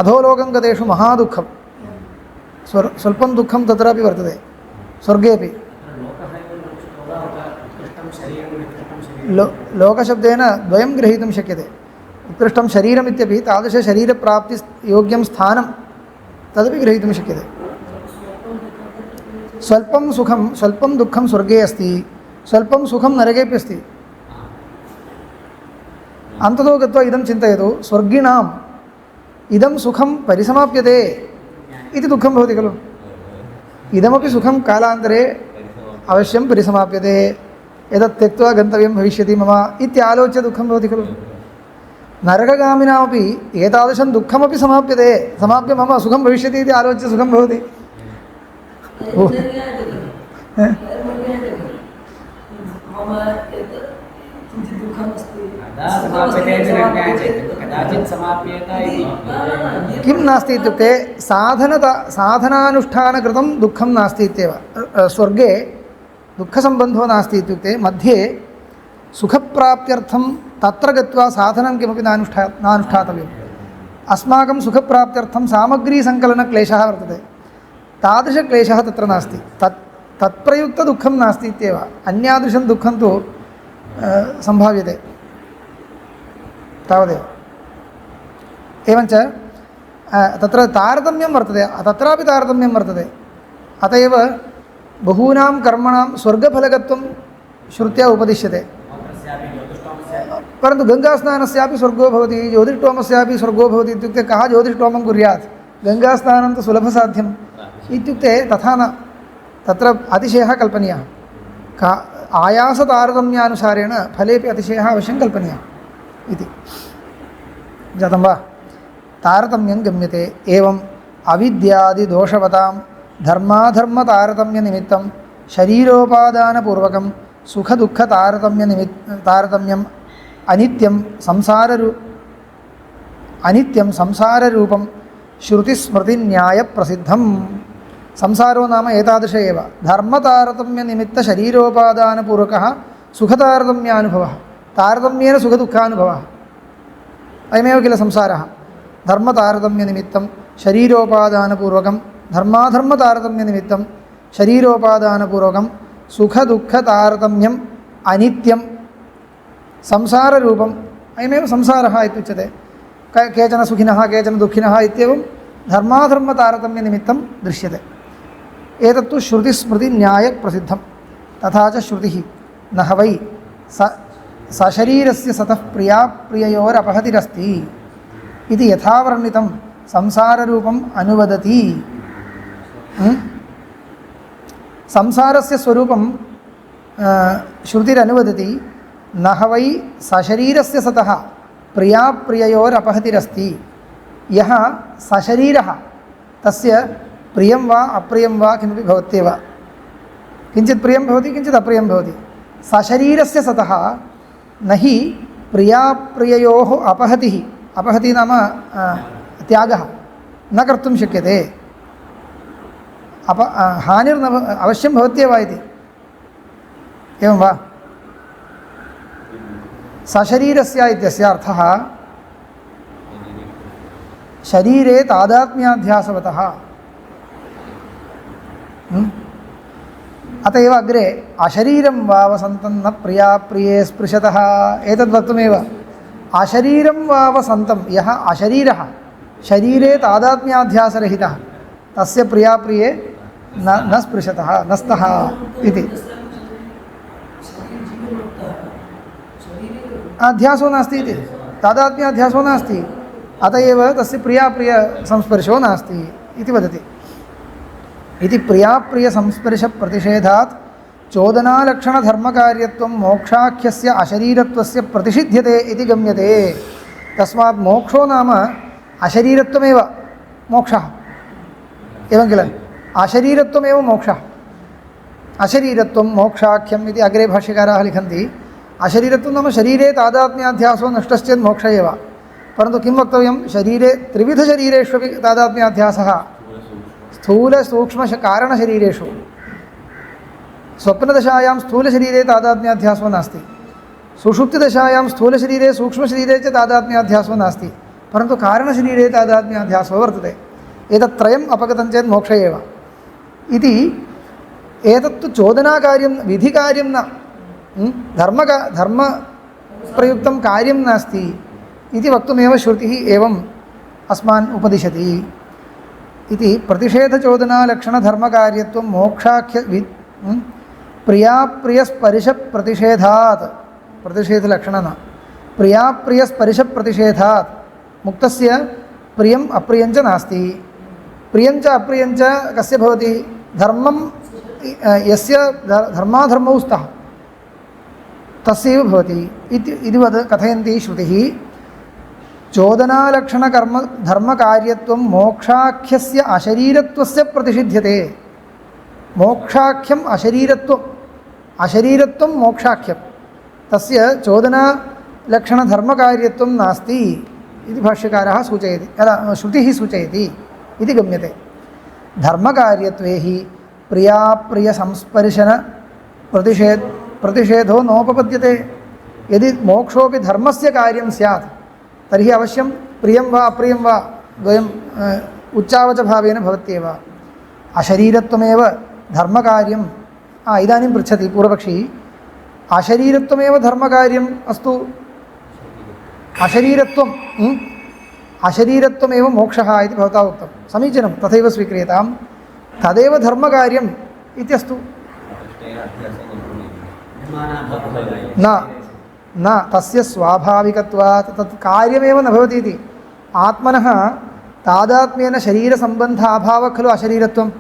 A: अधोलोकं गतेषु महादुःखं स्वल्पं दुःखं तत्रापि वर्तते स्वर्गेपि लोकशब्देन द्वयं ग्रहीतुं शक्यते उत्कृष्टं शरीरमित्यपि तादृशशरीरप्राप्तियोग्यं स्थानं तदपि ग्रहीतुं शक्यते स्वल्पं सुखं स्वल्पं दुःखं स्वर्गे अस्ति स्वल्पं सुखं नरकेपि अस्ति अन्ततो गत्वा इदं चिन्तयतु स्वर्गिणाम् इदं सुखं परिसमाप्यते इति दुःखं भवति खलु इदमपि सुखं कालान्तरे अवश्यं परिसमाप्यते, एतत् त्यक्त्वा गन्तव्यं भविष्यति मम इत्यालोच्य दुःखं भवति खलु। नरकगामिनामपि एतादृशं दुःखमपि समाप्यते, समाप्य मम सुखं भविष्यति इति आलोच्य सुखं भवति। किं नास्ति इत्युक्ते साधनानुष्ठानकृतं दुःखं नास्ति इत्येव। स्वर्गे दुःखसम्बन्धो नास्ति इत्युक्ते मध्ये सुखप्राप्त्यर्थं तत्र गत्वा साधनं किमपि नानुष्ठातव्यम्। अस्माकं सुखप्राप्त्यर्थं सामग्रीसङ्कलनक्लेशः वर्तते, तादृशक्लेशः तत्र नास्ति। तत्प्रयुक्तदुःखं नास्ति इत्येव। अन्यादृशं दुःखं तु सम्भाव्यते, तावदेव। एवञ्च तत्र तारतम्यं वर्तते, तत्रापि तारतम्यं वर्तते। अत एव बहूनां कर्मणां स्वर्गफलकत्वं श्रुत्या उपदिश्यते। परन्तु गङ्गास्नानस्यापि स्वर्गो भवति, ज्योतिष्टोमस्यापि स्वर्गो भवति इत्युक्ते कः ज्योतिष्टोमं कुर्यात्, गङ्गास्नानं तु सुलभसाध्यम् इत्युक्ते तथा न। तत्र अतिशयः कल्पनीयः। आयासतारतम्यानुसारेण फलेपि अतिशयः अवश्यं कल्पनीयः इति जातं वा। तारतम्यं गम्यते। एवम् अविद्यादिदोषवतां धर्माधर्मतारतम्यनिमित्तं शरीरोपादानपूर्वकं सुखदुःखतारतम्यम् अनित्यं संसाररूपं श्रुतिस्मृतिन्यायप्रसिद्धम्। संसारो नाम एतादृश एव धर्मतारतम्यनिमित्तशरीरोपादानपूर्वकः सुखतारतम्यानुभवः, तारतम्येन सुखदुःखानुभवः, अयमेव किल संसारः। धर्मतारतम्यनिमित्तं शरीरोपादानपूर्वकं धर्माधर्मतारतम्यनिमित्तं शरीरोपादानपूर्वकं सुखदुःखतारतम्यम् अनित्यं संसाररूपम्, अयमेव संसारः इत्युच्यते। केचन सुखिनः केचन दुःखिनः इत्येवं धर्माधर्मतारतम्यनिमित्तं दृश्यते। एतत्तु श्रुतिस्मृतिन्यायप्रसिद्धं। तथा च श्रुतिः न ह वै सशरीरस्य सतः प्रियाप्रिययोरपहतिरस्ति इति यथा वर्णितं संसाररूपम् अनुवदति। संसारस्य स्वरूपं श्रुतिरनुवदति। न ह वै सशरीरस्य सतः प्रियाप्रिययोरपहतिरस्ति। यः सशरीरः तस्य प्रियं वा अप्रियं वा किमपि भवत्येव, किञ्चित् प्रियं भवति किञ्चित् अप्रियं भवति। सशरीरस्य सतः न हि प्रियाप्रिययोः अपहतिः, अपहतिः नाम त्यागः न कर्तुं शक्यते। हानिर्न अवश्यं भवत्येव इति, एवं वा। सशरीरस्य इत्यस्य अर्थः शरीरे तादात्म्याध्यासवतः। अत एव अग्रे अशरीरं वा वसन्तं न प्रियाप्रिये स्पृशतः एतद्वक्तुमेव। अशरीरं वा वसन्तं यः अशरीरः शरीरे तादात्म्याध्यासरहितः तस्य प्रियाप्रिये न स्पृशतः न स्तः इति। अध्यासो नास्ति इति, तादात्म्याध्यासो नास्ति, अत एव तस्य प्रियाप्रियसंस्पर्शो नास्ति इति वदति। इति प्रियाप्रियसंस्पर्शप्रतिषेधात् चोदनालक्षणधर्मकार्यत्वं मोक्षाख्यस्य अशरीरत्वस्य प्रतिषिध्यते इति गम्यते। तस्मात् मोक्षो नाम अशरीरत्वमेव मोक्षः, एवं किल। अशरीरत्वमेव मोक्षः। अशरीरत्वं मोक्षाख्यम् इति अग्रे भाष्यकाराः लिखन्ति। अशरीरत्वं नाम शरीरे तादात्म्याध्यासो नष्टश्चेत् मोक्ष एव। परन्तु किं वक्तव्यं, शरीरे त्रिविधशरीरेष्वपि तादात्म्याध्यासः स्थूलसूक्ष्मकारणशरीरेषु। स्वप्नदशायां स्थूलशरीरे तादात्म्याध्यासो नास्ति, सुषुप्तिदशायां स्थूलशरीरे सूक्ष्मशरीरे च तादात्म्याध्यासो नास्ति, परन्तु कारणशरीरे तादात्म्याध्यासो वर्तते। एतत्त्रयम् अपगतं चेत् मोक्ष एव इति। एतत्तु चोदनाकार्यं विधिकार्यं न, धर्मप्रयुक्तं कार्यं नास्ति इति वक्तुमेव श्रुतिः एवम् अस्मान् उपदिशति इति। प्रतिषेधचोदनालक्षणधर्मकार्यत्वं मोक्षाख्य प्रियाप्रियस्पर्शप्रतिषेधात्, प्रतिषेधलक्षण न, प्रियाप्रियस्पर्शप्रतिषेधात् मुक्तस्य प्रियम् अप्रियञ्च नास्ति। प्रियञ्च अप्रियञ्च कस्य भवति, धर्मं यस्य धर्माधर्मौ स्तः तस्यैव भवति इतिवत् कथयन्ती श्रुतिः। चोदनालक्षणकर्म धर्मकार्यत्वं मोक्षाख्यस्य अशरीरत्वस्य प्रतिषिध्यते। मोक्षाख्यम् अशरीरत्वं मोक्षाख्यं तस्य चोदनालक्षणधर्मकार्यत्वं नास्ति इति भाष्यकारः सूचयति, श्रुतिः सूचयति इति गम्यते। धर्मकार्यत्वे हि प्रियाप्रियसंस्पर्शन प्रतिषेधो नोपपद्यते। यदि मोक्षोपि धर्मस्य कार्यं स्यात् तर्हि अवश्यं प्रियं वा अप्रियं वा द्वयम् उच्चावचभावेन भवत्येव। अशरीरत्वमेव धर्मकार्यम् इदानीं पृच्छति पूर्वपक्षी, अशरीरत्वमेव धर्मकार्यम् अस्तु, अशरीरत्वमेव मोक्षः इति भवता उक्तं, समीचीनं, तथैव स्वीक्रियतां। तदेव धर्मकार्यम् इत्यस्तु। न तस्य स्वाभाविकत्वात् तत् कार्यमेव न भवति इति। आत्मनः तादात्म्येन शरीरसम्बन्धाभावः खलु अशरीरत्वं,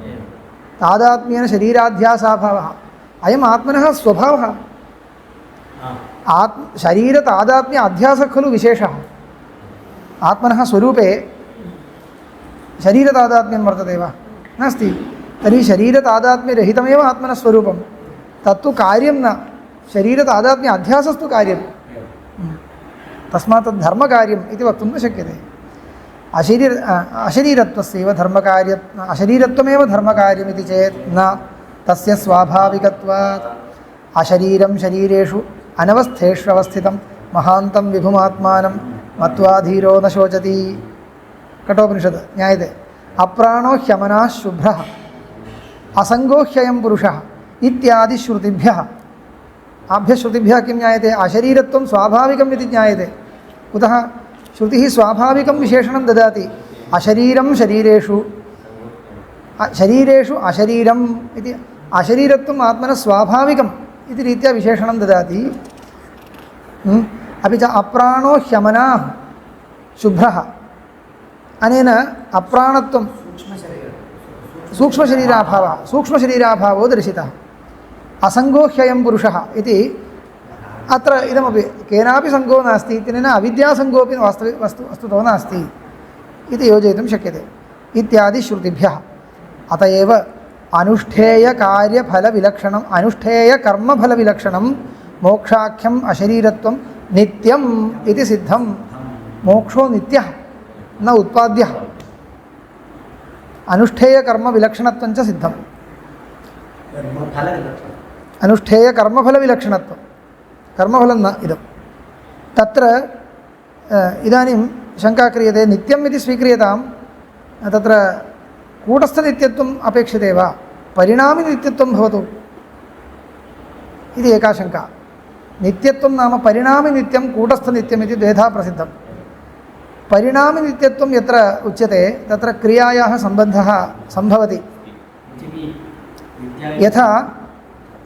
A: तादात्म्येन शरीराध्यासाभावः अयम् आत्मनः स्वभावः। शरीरतादात्म्य अध्यासः खलु विशेषः। आत्मनः स्वरूपे शरीरतादात्म्यं वर्तते वा? नास्ति। तर्हि शरीरतादात्म्यरहितमेव आत्मनः स्वरूपं, तत्तु कार्यं न, शरीरतादात्म्य अध्यासस्तु कार्यं। तस्मात् तद् धर्मकार्यम् इति वक्तुं न शक्यते। अशरीरत्वस्यैव धर्मकार्य, अशरीरत्वमेव धर्मकार्यमिति चेत् न, तस्य स्वाभाविकत्वात्। अशरीरं शरीरेषु अनवस्थेष्वस्थितं महान्तं विभुमात्मानं मत्वा धीरो न शोचति। कठोपनिषत् ज्ञायते। अप्राणो ह्यमनः शुभ्रः असङ्गो ह्ययं पुरुषः इत्यादि श्रुतिभ्यः, आभ्यश्रुतिभ्यः किं ज्ञायते? अशरीरत्वं स्वाभाविकम् इति ज्ञायते। कुतः? श्रुतिः स्वाभाविकं विशेषणं ददाति। अशरीरं शरीरेषु, शरीरेषु अशरीरम् इति, अशरीरत्वम् आत्मनः स्वाभाविकम् इति रीत्या विशेषणं ददाति। अपि च अप्राणो ह्यमनः शुभ्रः, अनेन अप्राणत्वं सूक्ष्मशरीराभावो दर्शितः। असङ्गो ह्ययं पुरुषः इति अत्र इदमपि केनापि सङ्गो नास्ति इत्यनेन अविद्यासङ्गोऽपि वस्तुतो नास्ति इति योजयितुं शक्यते इत्यादि श्रुतिभ्यः। अत एव अनुष्ठेयकार्यफलविलक्षणम् अनुष्ठेयकर्मफलविलक्षणं मोक्षाख्यम् अशरीरत्वं नित्यम् इति सिद्धं। मोक्षो नित्यः न उत्पाद्यः। अनुष्ठेयकर्मविलक्षणत्वं च सिद्धम्। अनुष्ठेयकर्मफलविलक्षणत्वं, कर्मफलं न इदं। तत्र इदानीं शङ्का क्रियते, नित्यम् इति स्वीक्रियतां, तत्र कूटस्थनित्यत्वम् अपेक्षते वा, परिणामिनित्यत्वं भवतु इति एका शङ्का। नित्यत्वं नाम परिणामिनित्यं कूटस्थनित्यम् इति द्वेधा प्रसिद्धं। परिणामिनित्यत्वं यत्र उच्यते तत्र क्रियायाः सम्बन्धः सम्भवति। यथा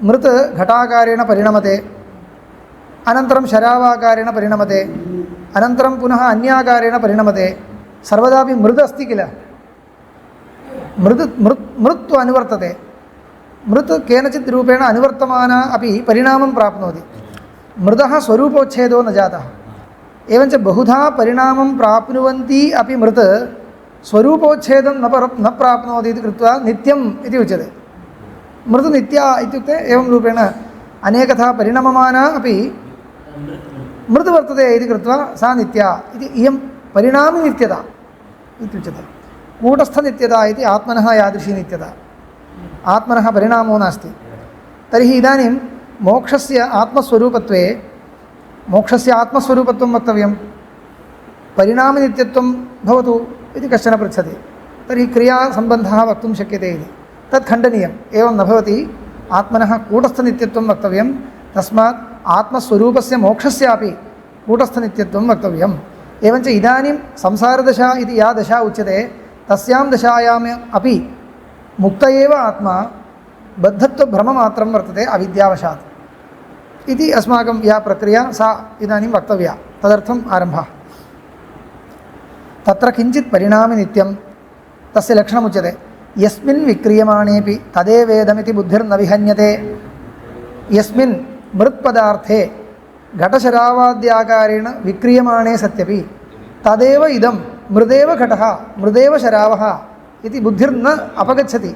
A: मृत् घटाकारेण परिणमते, अनन्तरं शरावाकारेण परिणमते, अनन्तरं पुनः अन्याकारेण परिणमते, सर्वदापि मृद् अस्ति किल, मृत् अनुवर्तते। मृत् केनचित् रूपेण अनुवर्तमाना अपि परिणामं प्राप्नोति। मृदः स्वरूपोच्छेदो न जातः। एवञ्च बहुधा परिणामं प्राप्नुवन्ती अपि मृत् स्वरूपोच्छेदं न प्राप्नोति इति कृत्वा नित्यम् इति उच्यते। मृत् नित्या इत्युक्ते एवं रूपेण अनेकथा परिणममाना अपि मृत् वर्तते इति कृत्वा सा नित्या इति इयं परिणामिनित्यता इत्युच्यते। कूटस्थनित्यता इति आत्मनः यादृशी नित्यता, आत्मनः परिणामो नास्ति। तर्हि इदानीं मोक्षस्य आत्मस्वरूपत्वे, मोक्षस्य आत्मस्वरूपत्वं वक्तव्यं, परिणामिनित्यत्वं भवतु इति कश्चन पृच्छति। तर्हि क्रियासम्बन्धः वक्तुं शक्यते इति, तत् खण्डनीयम्। एवं न भवति, आत्मनः कूटस्थनित्यत्वं वक्तव्यं। तस्मात् आत्मस्वरूपस्य मोक्षस्यापि कूटस्थनित्यत्वं वक्तव्यम्। एवञ्च इदानीं संसारदशा इति या दशा उच्यते तस्यां दशायाम् अपि मुक्त एव आत्मा, बद्धत्वभ्रममात्रं वर्तते अविद्यावशात् इति अस्माकं या प्रक्रिया सा इदानीं वक्तव्या। तदर्थम् आरम्भः। तत्र किञ्चित् परिणामिनित्यं तस्य लक्षणमुच्यते। यस्मिन् विक्रियमाणेपि तदेवेदमिति बुद्धिर्न विहन्यते यस्मिन् मृत्पदार्थे घटशरावाद्याकारेण विक्रियमाणे सत्यपि तदेव इदं मृदेव घटः मृदेव शरावः इति बुद्धिर्न अपगच्छति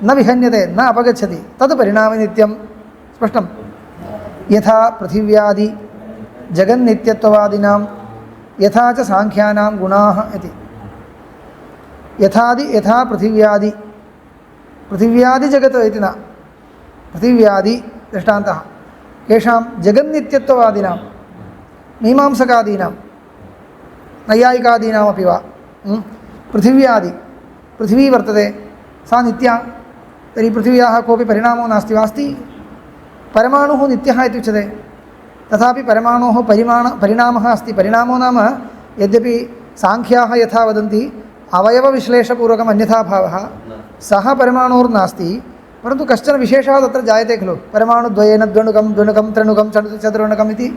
A: न विहन्यते न अपगच्छति तद् परिणामनित्यं स्पष्टं यथा पृथिव्यादि जगन्नित्यत्ववादिनां यथा च सांख्यानां गुणाः इति यथा पृथिव्यादि जगत् इति न पृथिव्यादि दृष्टान्तः केषां जगन्नित्यत्ववादिनां मीमांसकादीनां नैयायिकादीनामपि वा पृथिव्यादि पृथिवी वर्तते सा नित्या तर्हि पृथिव्याः कोऽपि परिणामो नास्ति वा अस्ति परमाणुः नित्यः इति उच्यते तथापि परमाणोः परिणामः अस्ति परिणामो नाम यद्यपि साङ्ख्याः यथा वदन्ति अवयवविश्लेषपूर्वकम् अन्यथा भावः सः परमाणुर्नास्ति परन्तु कश्चन विशेषः तत्र जायते खलु परमाणुद्वयेन द्वणुकं द्विणुकं त्रिणुकं चतुर्णुकम् इति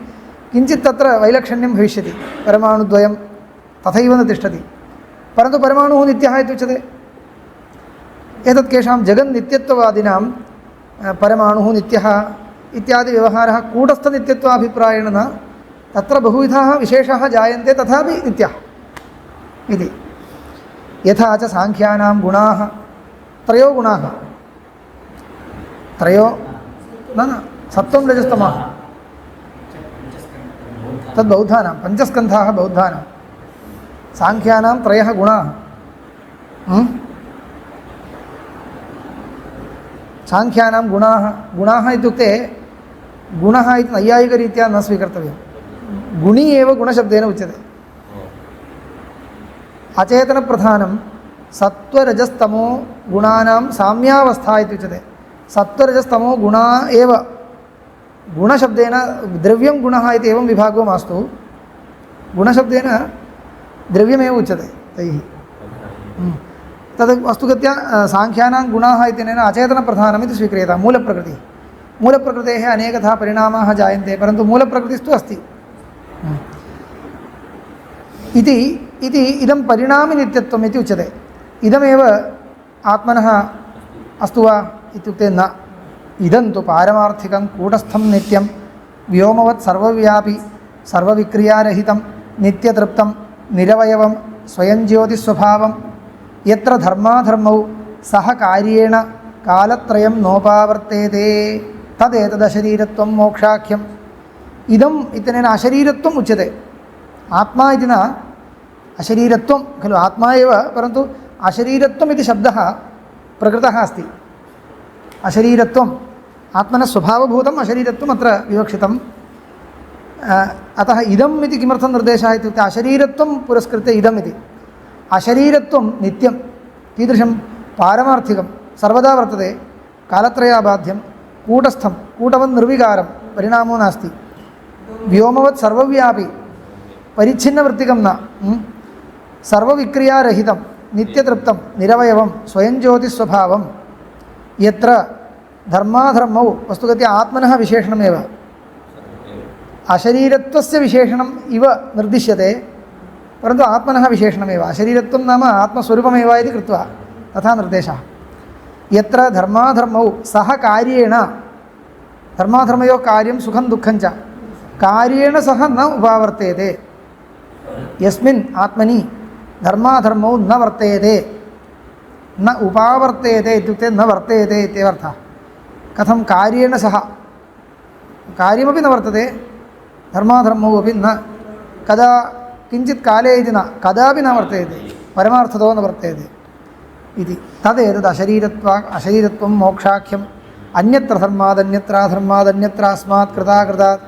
A: किञ्चित् तत्र वैलक्षण्यं भविष्यति परमाणुद्वयं तथैव न तिष्ठति परन्तु परमाणुः नित्यः इति उच्यते एतत् केषां जगन्नित्यत्ववादिनां परमाणुः नित्यः इत्यादि व्यवहारः कूटस्थनित्यत्वाभिप्रायेण न तत्र बहुविधाः विशेषाः जायन्ते तथापि नित्यः इति यथा च सांख्यानां गुणाः त्रयो गुणाः त्रयो न सत्त्वं रजस्तमः तद् बौद्धानां पञ्चस्कन्धाः बौद्धानां सांख्यानां त्रयः गुणाः सांख्यानां गुणाः इत्युक्ते गुणः इति नैयायिकरीत्या न स्वीकर्तव्यं गुणी एव गुणशब्देन उच्यते अचेतनप्रधानं सत्त्वरजस्तमो गुणानां साम्यावस्था इति उच्यते सत्त्वरजस्तमो गुणा एव गुणशब्देन द्रव्यं गुणः इति एवं विभागो मास्तु गुणशब्देन द्रव्यमेव उच्यते तैः तद् वस्तुगत्या सांख्यानां गुणाः इत्यनेन अचेतनप्रधानम् इति स्वीक्रियते मूलप्रकृतेः अनेकधा परिणामाः जायन्ते परन्तु मूलप्रकृतिस्तु अस्ति इति इदं परिणामिनित्यत्वम् इति उच्यते इदमेव आत्मनः अस्तु वा इत्युक्ते न इदं तु पारमार्थिकं कूटस्थं नित्यं व्योमवत् सर्वव्यापि सर्वविक्रियारहितं नित्यतृप्तं निरवयवं स्वयं ज्योतिस्वभावं यत्र धर्माधर्मौ सह कार्येण कालत्रयं नोपावर्तेते तदेतदशरीरत्वं मोक्षाख्यम् इदम् इत्यनेन अशरीरत्वम् उच्यते आत्मा इति न अशरीरत्वं खलु आत्मा एव परन्तु अशरीरत्वम् इति शब्दः प्रकृतः अस्ति अशरीरत्वम् आत्मनः स्वभावभूतम् अशरीरत्वम् अत्र विवक्षितम् अतः इदम् इति किमर्थं निर्देशः इत्युक्ते अशरीरत्वं पुरस्कृत्य इदम् इति अशरीरत्वं नित्यं कीदृशं पारमार्थिकं सर्वदा वर्तते कालत्रयाबाध्यं कूटस्थं कूटवन् निर्विकारं परिणामो नास्ति व्योमवत् सर्वव्यापि परिच्छिन्नवृत्तिकं न सर्वविक्रियारहितं नित्यतृप्तं निरवयवं स्वयं ज्योतिस्वभावं यत्र धर्माधर्मौ वस्तुगत्या आत्मनः विशेषणमेव अशरीरत्वस्य विशेषणम् इव निर्दिश्यते परन्तु आत्मनः विशेषणमेव अशरीरत्वं नाम आत्मस्वरूपमेव इति कृत्वा तथा निर्देशः यत्र धर्माधर्मौ सह कार्येण धर्माधर्मयोः कार्यं सुखं दुःखं च कार्येण सह न उपावर्तेते यस्मिन् आत्मनि धर्माधर्मौ न वर्तेते न उपावर्तेते इत्युक्ते न वर्तेते इत्यर्थः कथं कार्येण सह कार्यमपि न वर्तते धर्माधर्मौ अपि न कदा किञ्चित् काले इति न कदापि न वर्तेते परमार्थतो न वर्तेते इति तदेतद् अशरीरत्वं मोक्षाख्यम् अन्यत्र धर्मादन्यत्राधर्मादन्यत्रास्मात् कृताकृतात्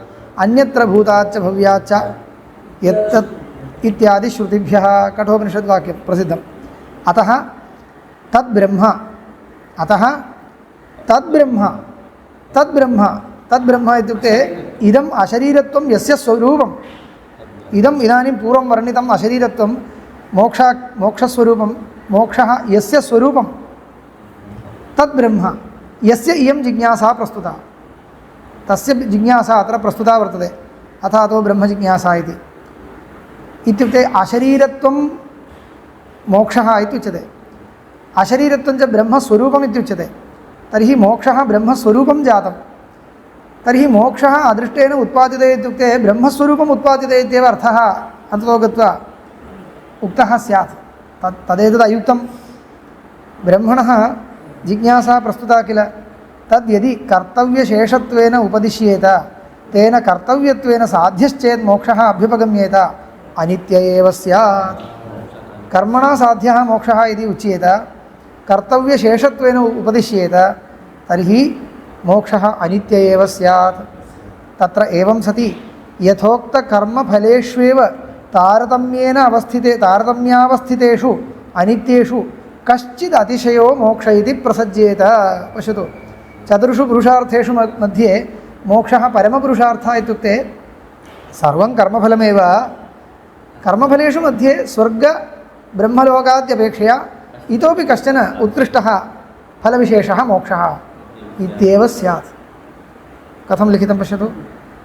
A: अन्यत्र भूताच्च भव्याच्च यत्तत् इत्यादि श्रुतिभ्यः कठोपनिषद्वाक्यं प्रसिद्धम् अतः तद्ब्रह्म इत्युक्ते इदम् अशरीरत्वं यस्य स्वरूपम् इदम् इदानीं पूर्वं वर्णितम् अशरीरत्वं मोक्षस्वरूपं मोक्षः यस्य स्वरूपं तद्ब्रह्म यस्य इयं जिज्ञासा प्रस्तुता तस्य जिज्ञासा अत्र प्रस्तुता वर्तते अथातो ब्रह्मजिज्ञासा इति इत्युक्ते अशरीरत्वं मोक्षः इति उच्यते अशरीरत्वं च ब्रह्मस्वरूपम् इत्युच्यते तर्हि मोक्षः ब्रह्मस्वरूपं जातं तर्हि मोक्षः अदृष्टेन उत्पाद्यते इत्युक्ते ब्रह्मस्वरूपम् उत्पाद्यते इत्येव अर्थः अन्ततो गत्वा उक्तः स्यात् तदेतद् अयुक्तं ब्रह्मणः जिज्ञासा प्रस्तुता किल तद् यदि कर्तव्यशेषत्वेन उपदिश्येत तेन कर्तव्यत्वेन साध्यश्चेत् मोक्षः अभ्युपगम्येत अनित्य एव स्यात् कर्मणा साध्यः मोक्षः इति उच्येत कर्तव्यशेषत्वेन उपदिश्येत तर्हि मोक्षः अनित्य एव स्यात् तत्र एवं सति यथोक्तकर्मफलेष्वेव तारतम्यावस्थितेषु अनित्येषु कश्चित् अतिशयो मोक्ष इति प्रसज्येत पश्यतु चतुर्षु पुरुषार्थेषु मध्ये मोक्षः परमपुरुषार्थः इत्युक्ते सर्वं कर्मफलमेव कर्मफलेषु मध्ये स्वर्गब्रह्मलोकाद्यपेक्षया इतोपि कश्चन उत्कृष्टः फलविशेषः मोक्षः इत्येव स्यात् कथं लिखितं पश्यतु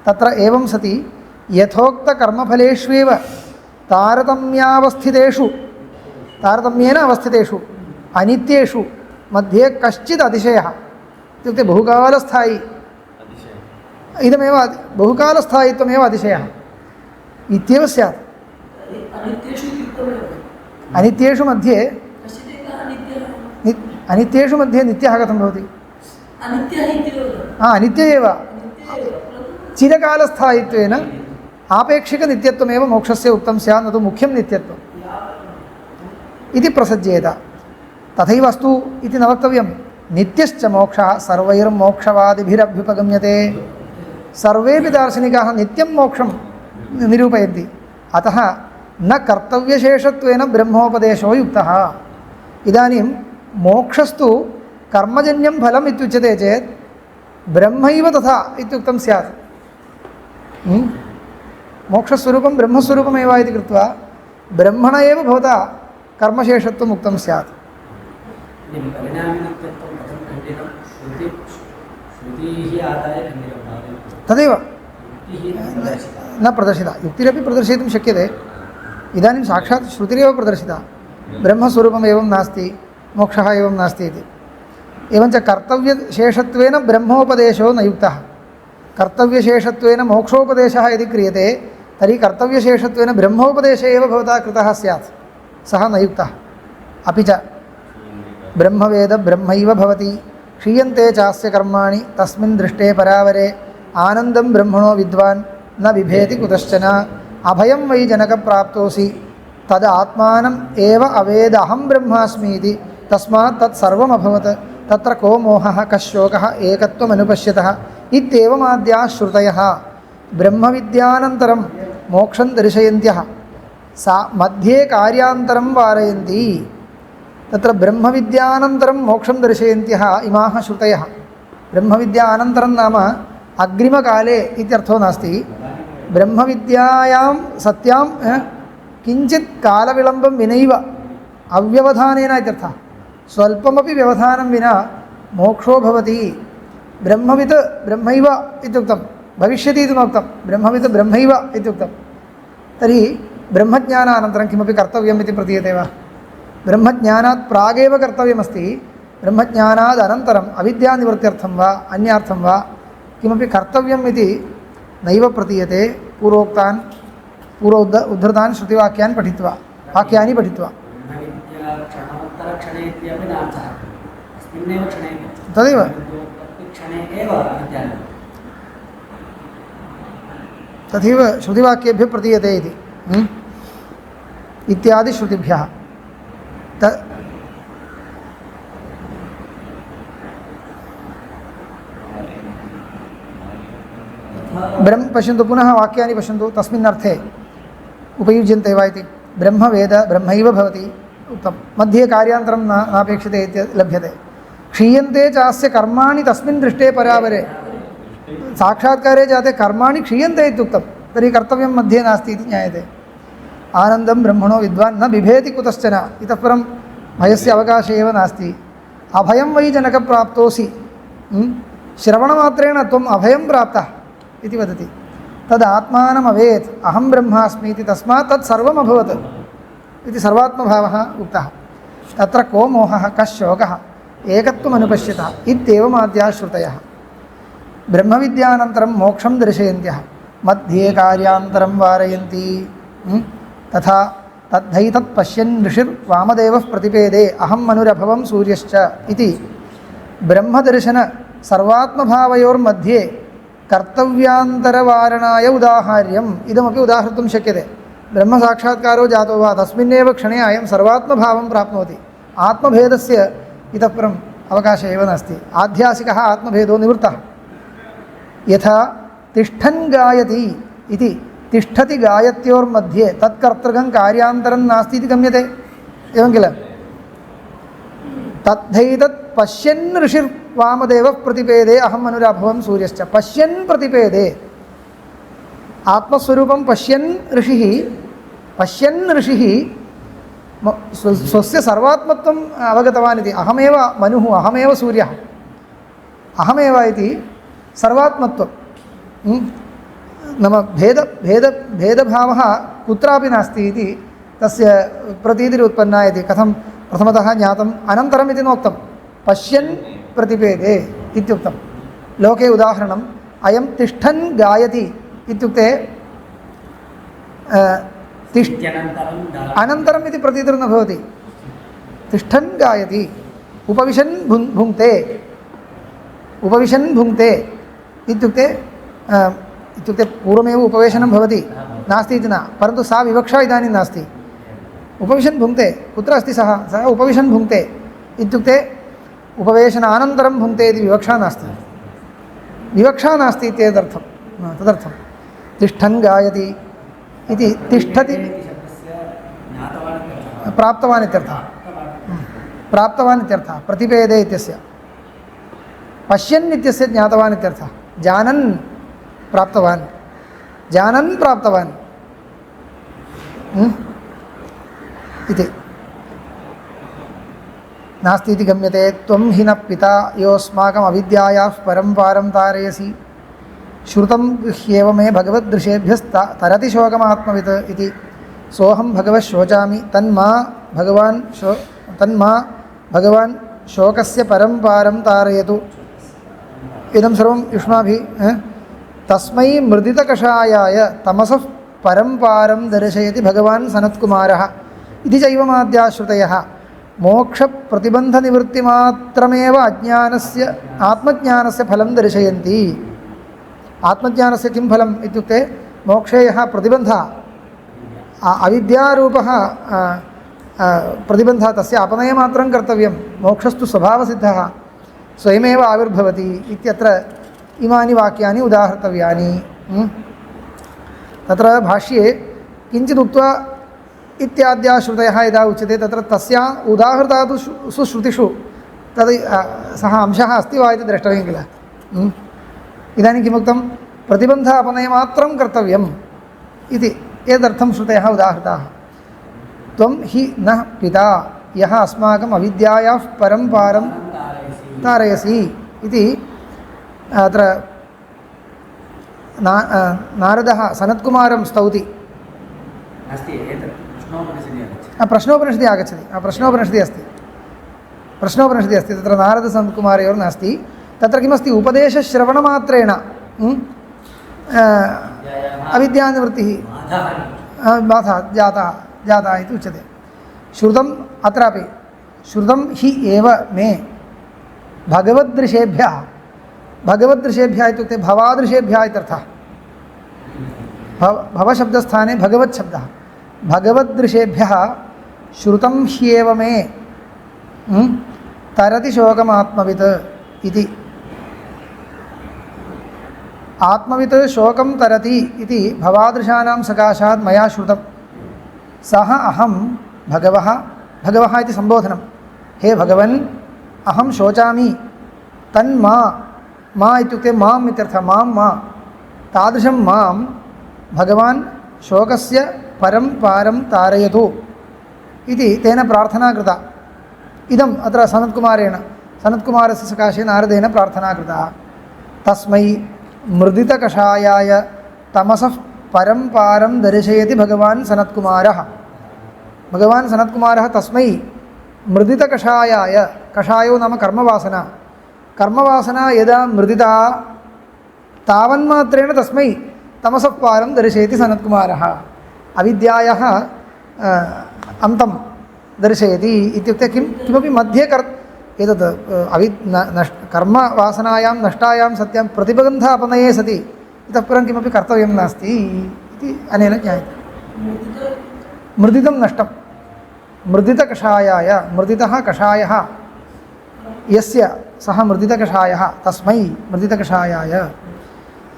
A: तत्र एवं सति यथोक्तकर्मफलेष्वेव तारतम्येन अवस्थितेषु अनित्येषु मध्ये कश्चित् अतिशयः इत्युक्ते बहुकालस्थायी इदमेव बहुकालस्थायित्वमेव अतिशयः इत्येव स्यात् अनित्येषु मध्ये नित्यः कथं भवति अनित्य एव चिरकालस्थायित्वेन आपेक्षिकनित्यत्वमेव मोक्षस्य उक्तं स्यात् न तु मुख्यं नित्यत्वम् इति प्रसज्येत तथैव अस्तु इति न वक्तव्यं नित्यश्च मोक्षः सर्वैर्मोक्षवादिभिरभ्युपगम्यते सर्वेपि दार्शनिकाः नित्यं मोक्षं निरूपयन्ति अतः न कर्तव्यशेषत्वेन ब्रह्मोपदेशो युक्तः इदानीं मोक्षस्तु कर्मजन्यं फलम् इत्युच्यते चेत् ब्रह्मैव तथा इत्युक्तं स्यात् मोक्षस्वरूपं ब्रह्मस्वरूपमेव इति कृत्वा ब्रह्मण एव भवता कर्मशेषत्वम् उक्तं स्यात् तदेव न प्रदर्शिता युक्तिरपि प्रदर्शयितुं शक्यते इदानीं साक्षात् श्रुतिरेव प्रदर्शिता ब्रह्मस्वरूपम् एवं नास्ति मोक्षः एवं नास्ति इति एवञ्च कर्तव्यशेषत्वेन ब्रह्मोपदेशो न युक्तः कर्तव्यशेषत्वेन मोक्षोपदेशः यदि क्रियते तर्हि कर्तव्यशेषत्वेन ब्रह्मोपदेशे एव भवता कृतः स्यात् सः न युक्तः अपि च ब्रह्मवेद ब्रह्मैव भवति क्षीयन्ते चास्य कर्माणि तस्मिन् दृष्टे परावरे आनन्दं ब्रह्मणो विद्वान् न बिभेति कुतश्चन अभयं वै जनकप्राप्तोऽसि तद् आत्मानम् एव अवेद अहं ब्रह्मास्मि इति तस्मात् तत् सर्वम् अभवत् तत्र को मोहः कः शोकः एकत्वमनुपश्यतः इत्येवमाद्याः श्रुतयः ब्रह्मविद्यानन्तरं मोक्षं दर्शयन्त्यः सा मध्ये कार्यान्तरं वारयन्ति तत्र ब्रह्मविद्यानन्तरं मोक्षं दर्शयन्त्यः इमाः श्रुतयः ब्रह्मविद्या अनन्तरं नाम अग्रिमकाले इत्यर्थो नास्ति ब्रह्मविद्यायां सत्यां किञ्चित् कालविलम्बं विनैव अव्यवधानेन इत्यर्थः स्वल्पमपि व्यवधानं विना मोक्षो भवति ब्रह्मवित् ब्रह्मैव इत्युक्तं भविष्यति इति नोक्तं ब्रह्मवित् ब्रह्मैव इत्युक्तं तर्हि ब्रह्मज्ञानानन्तरं किमपि कर्तव्यम् इति प्रतीयते वा ब्रह्मज्ञानात् प्रागेव कर्तव्यमस्ति ब्रह्मज्ञानाद् अनन्तरम् अविद्यानिवृत्त्यर्थं वा अन्यार्थं वा किमपि कर्तव्यम् इति नैव प्रतीयते पूर्व उद्धृतान् श्रुतिवाक्यान् पठित्वा वाक्यानि पठित्वा तदेव तथैव श्रुतिवाक्येभ्यः प्रतीयते इति इत्यादि श्रुतिभ्यः ब्रह्म पश्यन्तु पुनः वाक्यानि पश्यन्तु तस्मिन् अर्थे उपयुज्यन्ते वा इति ब्रह्मवेद ब्रह्मैव भवति उक्तं मध्ये कार्यान्तरं नापेक्षते इति लभ्यते क्षीयन्ते चास्य कर्माणि तस्मिन् दृष्टे परावरे साक्षात्कारे जाते कर्माणि क्षीयन्ते इत्युक्तं तर्हि कर्तव्यं मध्ये नास्ति इति ज्ञायते आनन्दं ब्रह्मणो विद्वान् न बिभेति कुतश्चन इतः परं भयस्य अवकाशः एव नास्ति अभयं वै जनकप्राप्तोऽसि श्रवणमात्रेण त्वम् अभयं प्राप्तः इति वदति तद् आत्मानम् अवेत् अहं ब्रह्मास्मि इति तस्मात् तत् सर्वम् अभवत् इति सर्वात्मभावः उक्तः तत्र को मोहः कः शोकः एकत्वमनुपश्यतः इत्येवमाद्याः श्रुतयः ब्रह्मविद्यानन्तरं मोक्षं दर्शयन्त्यः मध्ये कार्यान्तरं वारयन्ति तथा तद्धैतत् पश्यन् ऋषिर्वामदेवः प्रतिपेदे अहं मनुरभवं सूर्यश्च इति ब्रह्मदर्शन सर्वात्मभावयोर्मध्ये कर्तव्यान्तरवारणाय उदाहार्यम् इदमपि उदाहर्तुं शक्यते ब्रह्मसाक्षात्कारो जातो वा तस्मिन्नेव क्षणे अयं सर्वात्मभावं प्राप्नोति आत्मभेदस्य इतः परम् अवकाशः एव नास्ति आध्यासिकः आत्मभेदो निवृत्तः यथा तिष्ठन् गायति इति तिष्ठति गायत्योर्मध्ये तत्कर्तृकं कार्यान्तरं नास्ति इति गम्यते एवं किल तद्धैतत् पश्यन् ऋषिर्वामदेवः प्रतिपेदे अहं मनुराभवं सूर्यश्च पश्यन् प्रतिपेदे आत्मस्वरूपं पश्यन् ऋषिः स्वस्य सर्वात्मत्वम् अवगतवान् इति अहमेव मनुः अहमेव सूर्यः अहमेव इति सर्वात्मत्वं नाम भेदभावः कुत्रापि नास्ति इति तस्य प्रतीतिरुत्पन्ना इति कथं प्रथमतः ज्ञातम् अनन्तरम् इति नोक्तं पश्यन् प्रतिपेदे इत्युक्तं लोके उदाहरणम् अयं तिष्ठन् गायति इत्युक्ते अनन्तरम् इति प्रतीतिर्न भवति तिष्ठन् गायति उपविशन् भुङ्क्ते इत्युक्ते पूर्वमेव उपवेशनं भवति नास्ति इति न परन्तु सा विवक्षा इदानीं नास्ति उपविशन् भुङ्क्ते कुत्र अस्ति सः उपविशन् भुङ्क्ते इत्युक्ते उपवेशनानन्तरं भुङ्क्ते इति विवक्षा नास्ति इत्येतदर्थं तदर्थं तिष्ठन् गायति इति तिष्ठति प्राप्तवान् इत्यर्थः प्रतिपेदे इत्यस्य पश्यन् इत्यस्य ज्ञातवान् इत्यर्थः जानन् प्राप्तवान् इति नास्ति इति गम्यते त्वं हि न पिता योऽस्माकम् अविद्यायाः परम्पारं तारयसि श्रुतं गृह्येव मे भगवद्दृशेभ्यस्तरति शोकमात्मवित् इति सोऽहं भगवः शोचामि तन्मा भगवान् शोकस्य परम्पारं तारयतु इदं सर्वं युष्माभिः तस्मै मृदितकषायाय तमसः परम्पारं दर्शयति भगवान् सनत्कुमारः इति चैवमाद्याः श्रुतयः मोक्षप्रतिबन्धनिवृत्तिमात्रमेव अज्ञानस्य आत्मज्ञानस्य फलं दर्शयन्ति आत्मज्ञानस्य किं फलम् इत्युक्ते मोक्षे यः प्रतिबन्धः अविद्यारूपः प्रतिबन्धः तस्य अपनयमात्रं कर्तव्यं मोक्षस्तु स्वभावसिद्धः स्वयमेव आविर्भवति इत्यत्र इमानि वाक्यानि उदाहर्तव्यानि तत्र भाष्ये किञ्चित् उक्त्वा इत्याद्याः श्रुतयः यदा उच्यते तत्र तस्या उदाहृताः सुश्रुतिषु तद् सः अंशः अस्ति वा इति द्रष्टव्यं किल इदानीं किमुक्तं प्रतिबन्ध अपनयमात्रं कर्तव्यम् इति एतदर्थं श्रुतयः उदाहृताः त्वं हि नः पिता यः अस्माकम् अविद्यायाः परम्पारं तारयसि इति अत्र नारदः सनत्कुमारं स्तौति प्रश्नोपनिषदि आगच्छति प्रश्नोपनिषदि अस्ति तत्र नारदसनत्कुमारयोर्नास्ति तत्र किमस्ति उपदेशश्रवणमात्रेण अविद्यानिवृत्तिः बाधा जाता इति उच्यते श्रुतम् अत्रापि श्रुतं हि एव मे भगवद्दृशेभ्यः इत्युक्ते भवादृशेभ्यः इत्यर्थः भवशब्दस्थाने भगवच्छब्दः भगवद्दृशेभ्यः श्रुतं ह्येव मे तरति शोकमात्मवित् इति आत्मवित् शोकं तरति इति भवादृशानां सकाशात् मया श्रुतं सः अहं भगवः इति सम्बोधनं हे भगवन् अहं शोचामि तन्मा मा इत्युक्ते माम् इत्यर्थः मा तादृशं मां भगवान् शोकस्य परं तारयतु इति तेन प्रार्थना कृता इदम् अत्र सनत्कुमारस्य सकाशे नारदेन प्रार्थना कृता तस्मै मृदितकषायाय तमसः परं दर्शयति भगवान् सनत्कुमारः तस्मै मृदितकषायाय कषायो नाम कर्मवासना कर्मवासना यदा मृदिता तावन्मात्रेण तस्मै तमसः पारं दर्शयति सनत्कुमारः अविद्यायाः अन्तं दर्शयति इत्युक्ते किमपि मध्ये एतत् कर्मवासनायां नष्टायां सत्यां प्रतिबन्धापनये सति इतः परं किमपि कर्तव्यं नास्ति इति अनेन ज्ञायते मृदितं नष्टं मृदितकषायाय मृदितः कषायः यस्य सः मृदितकषायः तस्मै मृदितकषायाय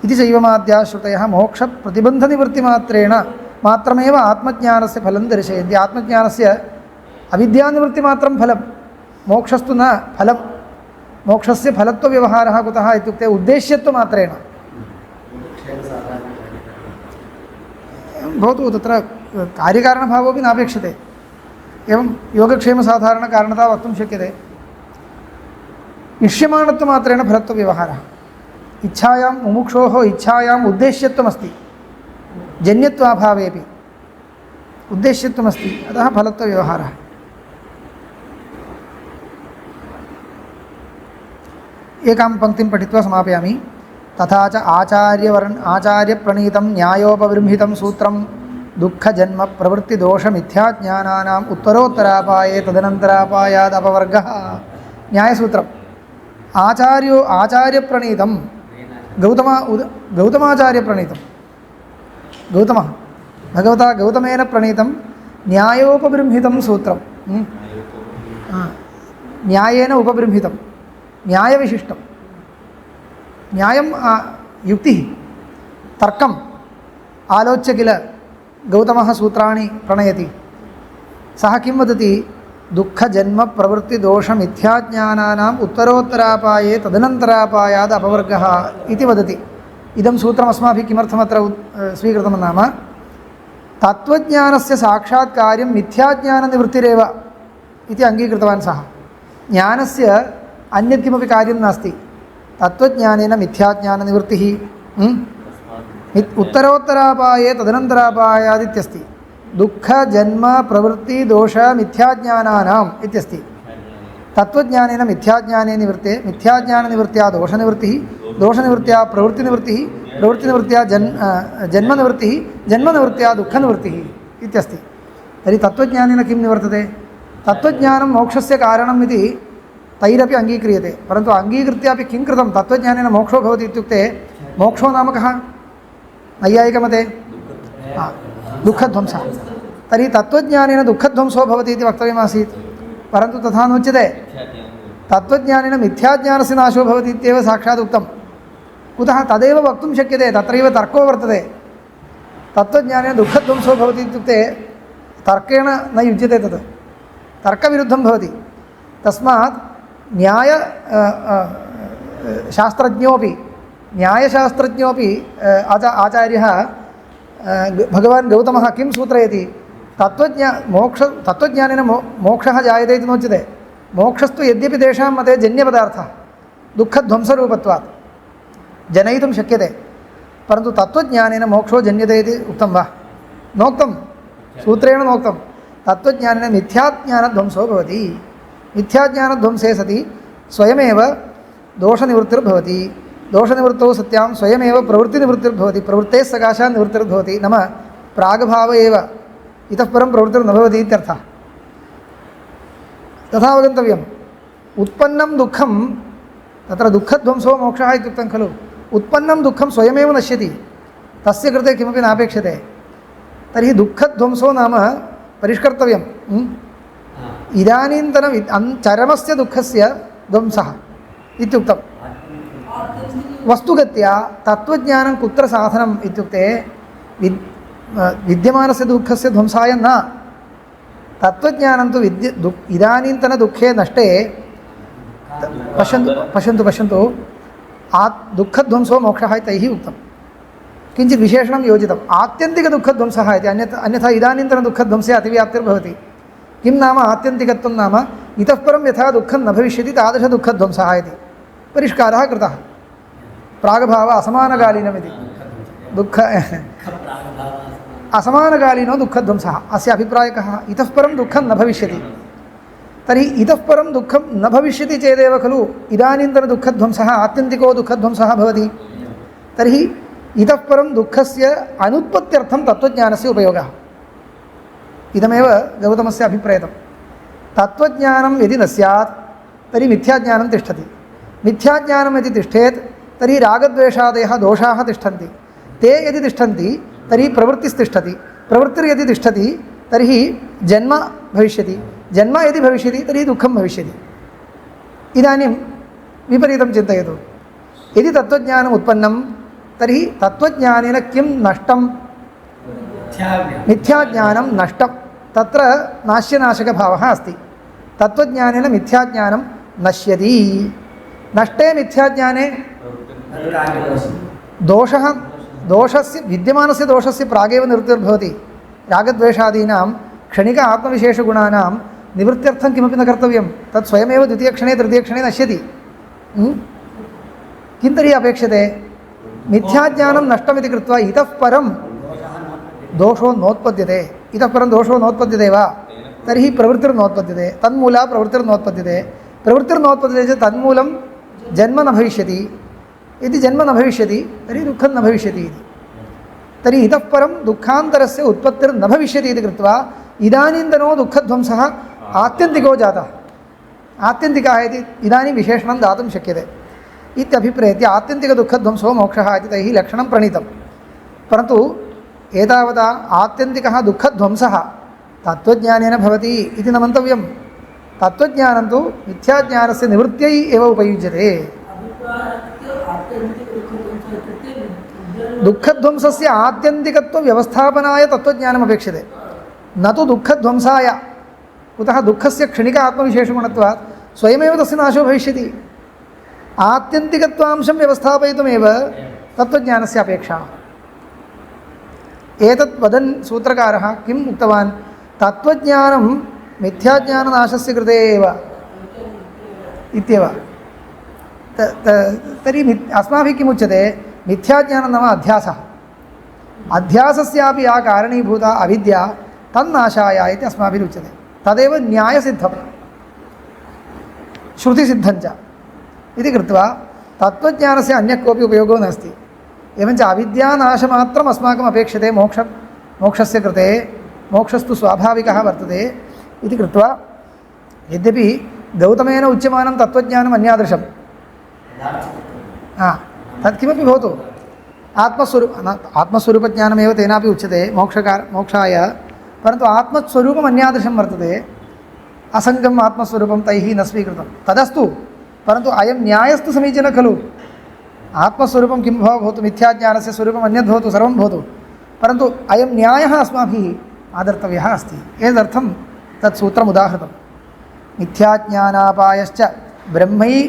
A: इति चैवमाद्याः श्रुतयः मोक्षप्रतिबन्धनिवृत्तिमात्रेण मात्रमेव आत्मज्ञानस्य फलं दर्शयन्ति आत्मज्ञानस्य अविद्यानिवृत्तिमात्रं फलं मोक्षस्तु न फलं मोक्षस्य फलत्वव्यवहारः कुतः इत्युक्ते उद्देश्यत्वमात्रेण भवतु तत्र कार्यकारणभावोऽपि नापेक्षते एवं योगक्षेमसाधारणकारणता वक्तुं शक्यते इष्यमाणत्वमात्रेण फलत्वव्यवहारः इच्छायां मुमुक्षोः इच्छायाम् उद्देश्यत्वमस्ति जन्यत्वाभावेपि उद्देश्यत्वमस्ति अतः फलत्वव्यवहारः एकां पङ्क्तिं पठित्वा समापयामि तथा च आचार्यप्रणीतं न्यायोपबृंहितं सूत्रं दुःखजन्म प्रवृत्तिदोषमिथ्याज्ञानानाम् उत्तरोत्तरापाये तदनन्तरापायादपवर्गः न्यायसूत्रम् आचार्यप्रणीतं गौतमाचार्यप्रणीतं गौतमः भगवता गौतमेन प्रणीतं न्यायोपबृंहितं सूत्रं न्यायेन उपबृंहितं न्यायविशिष्टं न्यायं युक्तिः तर्कम् आलोच्य किल गौतमः सूत्राणि प्रणयति सः किं वदति दुःखजन्म प्रवृत्तिदोषमिथ्याज्ञानानाम् उत्तरोत्तरापाये तदनन्तरापायाद् अपवर्गः इति वदति इदं सूत्रम् अस्माभिः किमर्थमत्र स्वीकृतं नाम तत्त्वज्ञानस्य साक्षात् कार्यं मिथ्याज्ञाननिवृत्तिरेव इति अङ्गीकृतवान् सः ज्ञानस्य अन्यत् किमपि कार्यं नास्ति तत्त्वज्ञानेन मिथ्याज्ञाननिवृत्तिः उत्तरोत्तरापाये तदनन्तरापायादित्यस्ति दुःखजन्म प्रवृत्तिदोष मिथ्याज्ञानानाम् इत्यस्ति तत्त्वज्ञानेन मिथ्याज्ञाने निवृत्ते मिथ्याज्ञाननिवृत्त्या दोषनिवृत्तिः दोषनिवृत्त्या प्रवृत्तिनिवृत्तिः प्रवृत्तिनिवृत्त्या जन्मनिवृत्तिः जन्मनिवृत्त्या दुःखनिवृत्तिः इत्यस्ति तर्हि तत्त्वज्ञानेन किं निवर्तते तत्त्वज्ञानं मोक्षस्य कारणम् इति तैरपि अङ्गीक्रियते परन्तु अङ्गीकृत्यापि किं कृतं तत्त्वज्ञानेन मोक्षो भवति इत्युक्ते मोक्षो नाम कः नैयायिकमते दुःखध्वंसः तर्हि तत्त्वज्ञानेन दुःखध्वंसो भवति इति वक्तव्यमासीत् परन्तु तथा नोच्यते तत्त्वज्ञानेन मिथ्याज्ञानस्य नाशो भवति इत्येव साक्षात् उक्तं कुतः तदेव वक्तुं शक्यते तत्रैव तर्को वर्तते तत्त्वज्ञानेन दुःखध्वंसो भवति इत्युक्ते तर्केण न युज्यते तत् तर्कविरुद्धं भवति तस्मात् न्यायशास्त्रज्ञोपि आचार्यः भगवान् गौतमः किं सूत्रयति तत्त्वज्ञानेन मोक्षः जायते इति नोच्यते मोक्षस्तु यद्यपि तेषां मते जन्यपदार्थः दुःखध्वंसरूपत्वात् जनयितुं शक्यते परन्तु तत्त्वज्ञानेन मोक्षो जन्यते इति उक्तं वा नोक्तं सूत्रेण नोक्तं तत्त्वज्ञानेन मिथ्याज्ञानध्वंसो भवति मिथ्याज्ञानध्वंसे सति स्वयमेव दोषनिवृत्तिर्भवति दोषनिवृत्तौ सत्यां स्वयमेव प्रवृत्तिनिवृत्तिर्भवति प्रवृत्तेः सकाशात् निवृत्तिर्भवति नाम प्रागभाव एव इतः परं प्रवृत्तिर्न भवति इत्यर्थः तथा अवगन्तव्यम् उत्पन्नं दुःखं तत्र दुःखध्वंसो मोक्षः इत्युक्तं खलु उत्पन्नं दुःखं स्वयमेव नश्यति तस्य कृते किमपि नापेक्षते तर्हि दुःखध्वंसो नाम परिष्कर्तव्यम् इदानीन्तन चरमस्य दुःखस्य ध्वंसः इत्युक्तं वस्तुगत्या तत्त्वज्ञानं कुत्र साधनम् इत्युक्ते विद्यमानस्य दुःखस्य ध्वंसाय न तत्त्वज्ञानं तु इदानीन्तन दुःखे नष्टे पश्यन्तु दुःखध्वंसो मोक्षः तैः उक्तं किञ्चित् विशेषणं योजितम् आत्यन्तिकदुःखध्वंसः इति अन्यथा इदानीन्तनदुःखध्वंसे अतिव्याप्तिर्भवति किं नाम आत्यन्तिकत्वं नाम इतः परं यथा दुःखं न भविष्यति तादृशदुःखध्वंसः इति परिष्कारः कृतः प्रागभाव असमानकालीनमिति असमानकालीनो दुःखध्वंसः अस्य अभिप्रायकः इतः परं दुःखं न भविष्यति तर्हि इतः परं दुःखं न भविष्यति चेदेव खलु इदानीन्तनदुःखध्वंसः आत्यन्तिको दुःखध्वंसः भवति। तर्हि इतः परं दुःखस्य अनुत्पत्त्यर्थं तत्त्वज्ञानस्य उपयोगः। इदमेव गौतमस्य अभिप्रेतं। तत्त्वज्ञानं यदि न स्यात् तर्हि मिथ्याज्ञानं तिष्ठति। मिथ्याज्ञानं यदि तिष्ठेत् तर्हि रागद्वेषादयः दोषाः तिष्ठन्ति। ते यदि तिष्ठन्ति तर्हि प्रवृत्तिस्तिष्ठति। प्रवृत्तिर्यदि तिष्ठति तर्हि जन्म भविष्यति। जन्म यदि भविष्यति तर्हि दुःखं भविष्यति। इदानीं विपरीतं चिन्तयतु। यदि तत्त्वज्ञानम् उत्पन्नं तर्हि तत्त्वज्ञानेन किं नष्टं? मिथ्याज्ञानं नष्टं। तत्र नाश्यनाशकभावः अस्ति। तत्त्वज्ञानेन मिथ्याज्ञानं नश्यति। नष्टे मिथ्याज्ञाने दोषस्य विद्यमानस्य दोषस्य प्रागेव निवृत्तिर्भवति। रागद्वेषादीनां क्षणिक आत्मविशेषगुणानां निवृत्त्यर्थं किमपि न कर्तव्यं। तत् स्वयमेव द्वितीयक्षणे तृतीयक्षणे नश्यति। किं तर्हि अपेक्षते? मिथ्याज्ञानं नष्टमिति कृत्वा इतः परं दोषो नोत्पद्यते। इतः परं दोषो नोत्पद्यते वा? तर्हि प्रवृत्तिर्नोत्पद्यते। तन्मूला प्रवृत्तिर्नोत्पद्यते। प्रवृत्तिर्नोत्पद्यते चेत् तन्मूलं जन्म न भविष्यति। यदि जन्म न भविष्यति तर्हि दुःखं न भविष्यति इति। तर्हि इतः परं दुःखान्तरस्य उत्पत्तिर्न भविष्यति इति कृत्वा इदानीन्तनो दुःखध्वंसः आत्यन्तिको जातः। आत्यन्तिकः इति इदानीं विशेषणं दातुं शक्यते इत्यभिप्रेत्य आत्यन्तिकदुःखध्वंसो मोक्षः इति तैः लक्षणं प्रणीतं। परन्तु एतावता आत्यन्तिकः दुःखध्वंसः तत्त्वज्ञानेन भवति इति न मन्तव्यं। तत्त्वज्ञानं तु मिथ्याज्ञानस्य निवृत्त्यै एव उपयुज्यते। दुःखध्वंसस्य आत्यन्तिकत्वव्यवस्थापनाय तत्त्वज्ञानम् अपेक्षते, न तु दुःखध्वंसाय। कुतः? दुःखस्य क्षणिक आत्मविशेषगुणत्वात् स्वयमेव तस्य नाशो भविष्यति। आत्यन्तिकत्वांशं व्यवस्थापयितुमेव तत्त्वज्ञानस्य अपेक्षा। एतत् वदन् सूत्रकारः किम् उक्तवान्? तत्त्वज्ञानं मिथ्याज्ञाननाशस्य कृते एव इत्येव। तर्हि अस्माभिः किमुच्यते? मिथ्याज्ञानं नाम अध्यासः। अध्यासस्यापि या कारणीभूता अविद्या तन्नाशाय इति अस्माभिरुच्यते। तदेव न्यायसिद्धं श्रुतिसिद्धञ्च इति कृत्वा तत्त्वज्ञानस्य अन्यः कोऽपि उपयोगो नास्ति। एवञ्च अविद्यानाशमात्रम् अस्माकम् अपेक्षते मोक्षस्य कृते। मोक्षस्तु स्वाभाविकः वर्तते इति कृत्वा यद्यपि गौतमेन उच्यमानं तत्त्वज्ञानम् अन्यादृशं तत् किमपि भवतु, आत्मस्वरूपज्ञानमेव तेनापि उच्यते मोक्षाय। परन्तु आत्मस्वरूपम् अन्यादृशं वर्तते। असङ्गम् आत्मस्वरूपं तैः न स्वीकृतं, तदस्तु। परन्तु अयं न्यायस्तु समीचीनः खलु। आत्मस्वरूपं किं भवतु, मिथ्याज्ञानस्य स्वरूपम् अन्यद् भवतु, सर्वं भवतु, परन्तु अयं न्यायः अस्माभिः आदर्तव्यः अस्ति। एतदर्थं तत् सूत्रम् उदाहृतं। मिथ्याज्ञानापायश्च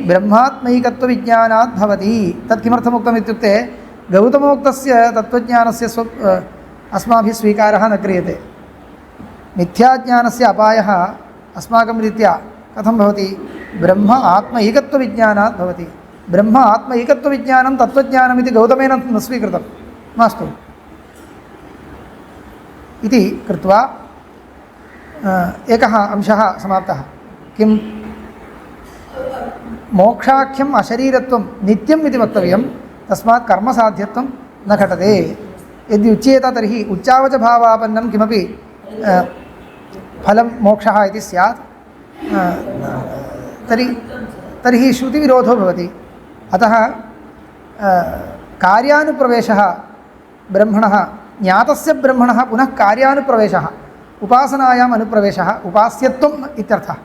A: ब्रह्मात्मैकत्वविज्ञानात् भवति। तत् किमर्थम् उक्तम् इत्युक्ते गौतमोक्तस्य तत्त्वज्ञानस्य अस्माभिः स्वीकारः न क्रियते। मिथ्याज्ञानस्य अपायः अस्माकं रीत्या कथं भवति? ब्रह्म आत्म एकत्वविज्ञानात् भवति। ब्रह्म आत्म एकत्वविज्ञानं तत्त्वज्ञानमिति गौतमेन न स्वीकृतं, मास्तु इति कृत्वा एकः अंशः समाप्तः। किं? मोक्षाख्यम् अशरीरत्वं नित्यम् इति वक्तव्यं, तस्मात् कर्मसाध्यत्वं न घटते। यदि उच्येत तर्हि उच्चावचभावापन्नं किमपि फलं मोक्षः इति स्यात्, तर्हि श्रुतिविरोधो भवति। अतः कार्यानुप्रवेशः ब्रह्मणः, ज्ञातस्य ब्रह्मणः पुनः कार्यानुप्रवेशः, उपासनायाम् अनुप्रवेशः उपास्यत्वम् इत्यर्थः।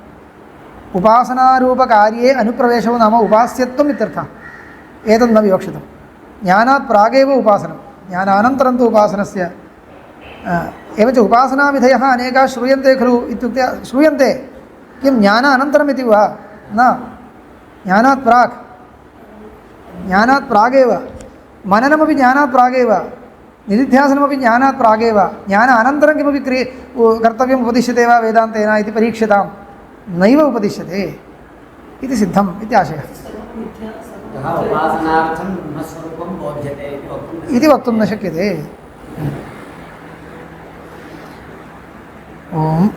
A: उपासनारूपकार्ये अनुप्रवेशो नाम उपास्यत्वम् इत्यर्थः। एतद् न विवक्षितं। ज्ञानात् प्रागेव उपासनं, ज्ञानानन्तरं तु उपासनस्य। एवञ्च उपासनाविधयः अनेकाः श्रूयन्ते खलु इत्युक्ते श्रूयन्ते, किं ज्ञानानन्तरम् इति वा? न, ज्ञानात् प्रागेव। मननमपि ज्ञानात् प्रागेव, निधिध्यासनमपि ज्ञानात् प्रागेव। ज्ञानानन्तरं किमपि कर्तव्यम् उपदिश्यते वा वेदान्तेन इति परीक्ष्यतां, नैव उपदिश्यते इति सिद्धम् इति आशयः। इति वक्तुं न शक्यते। ओम्।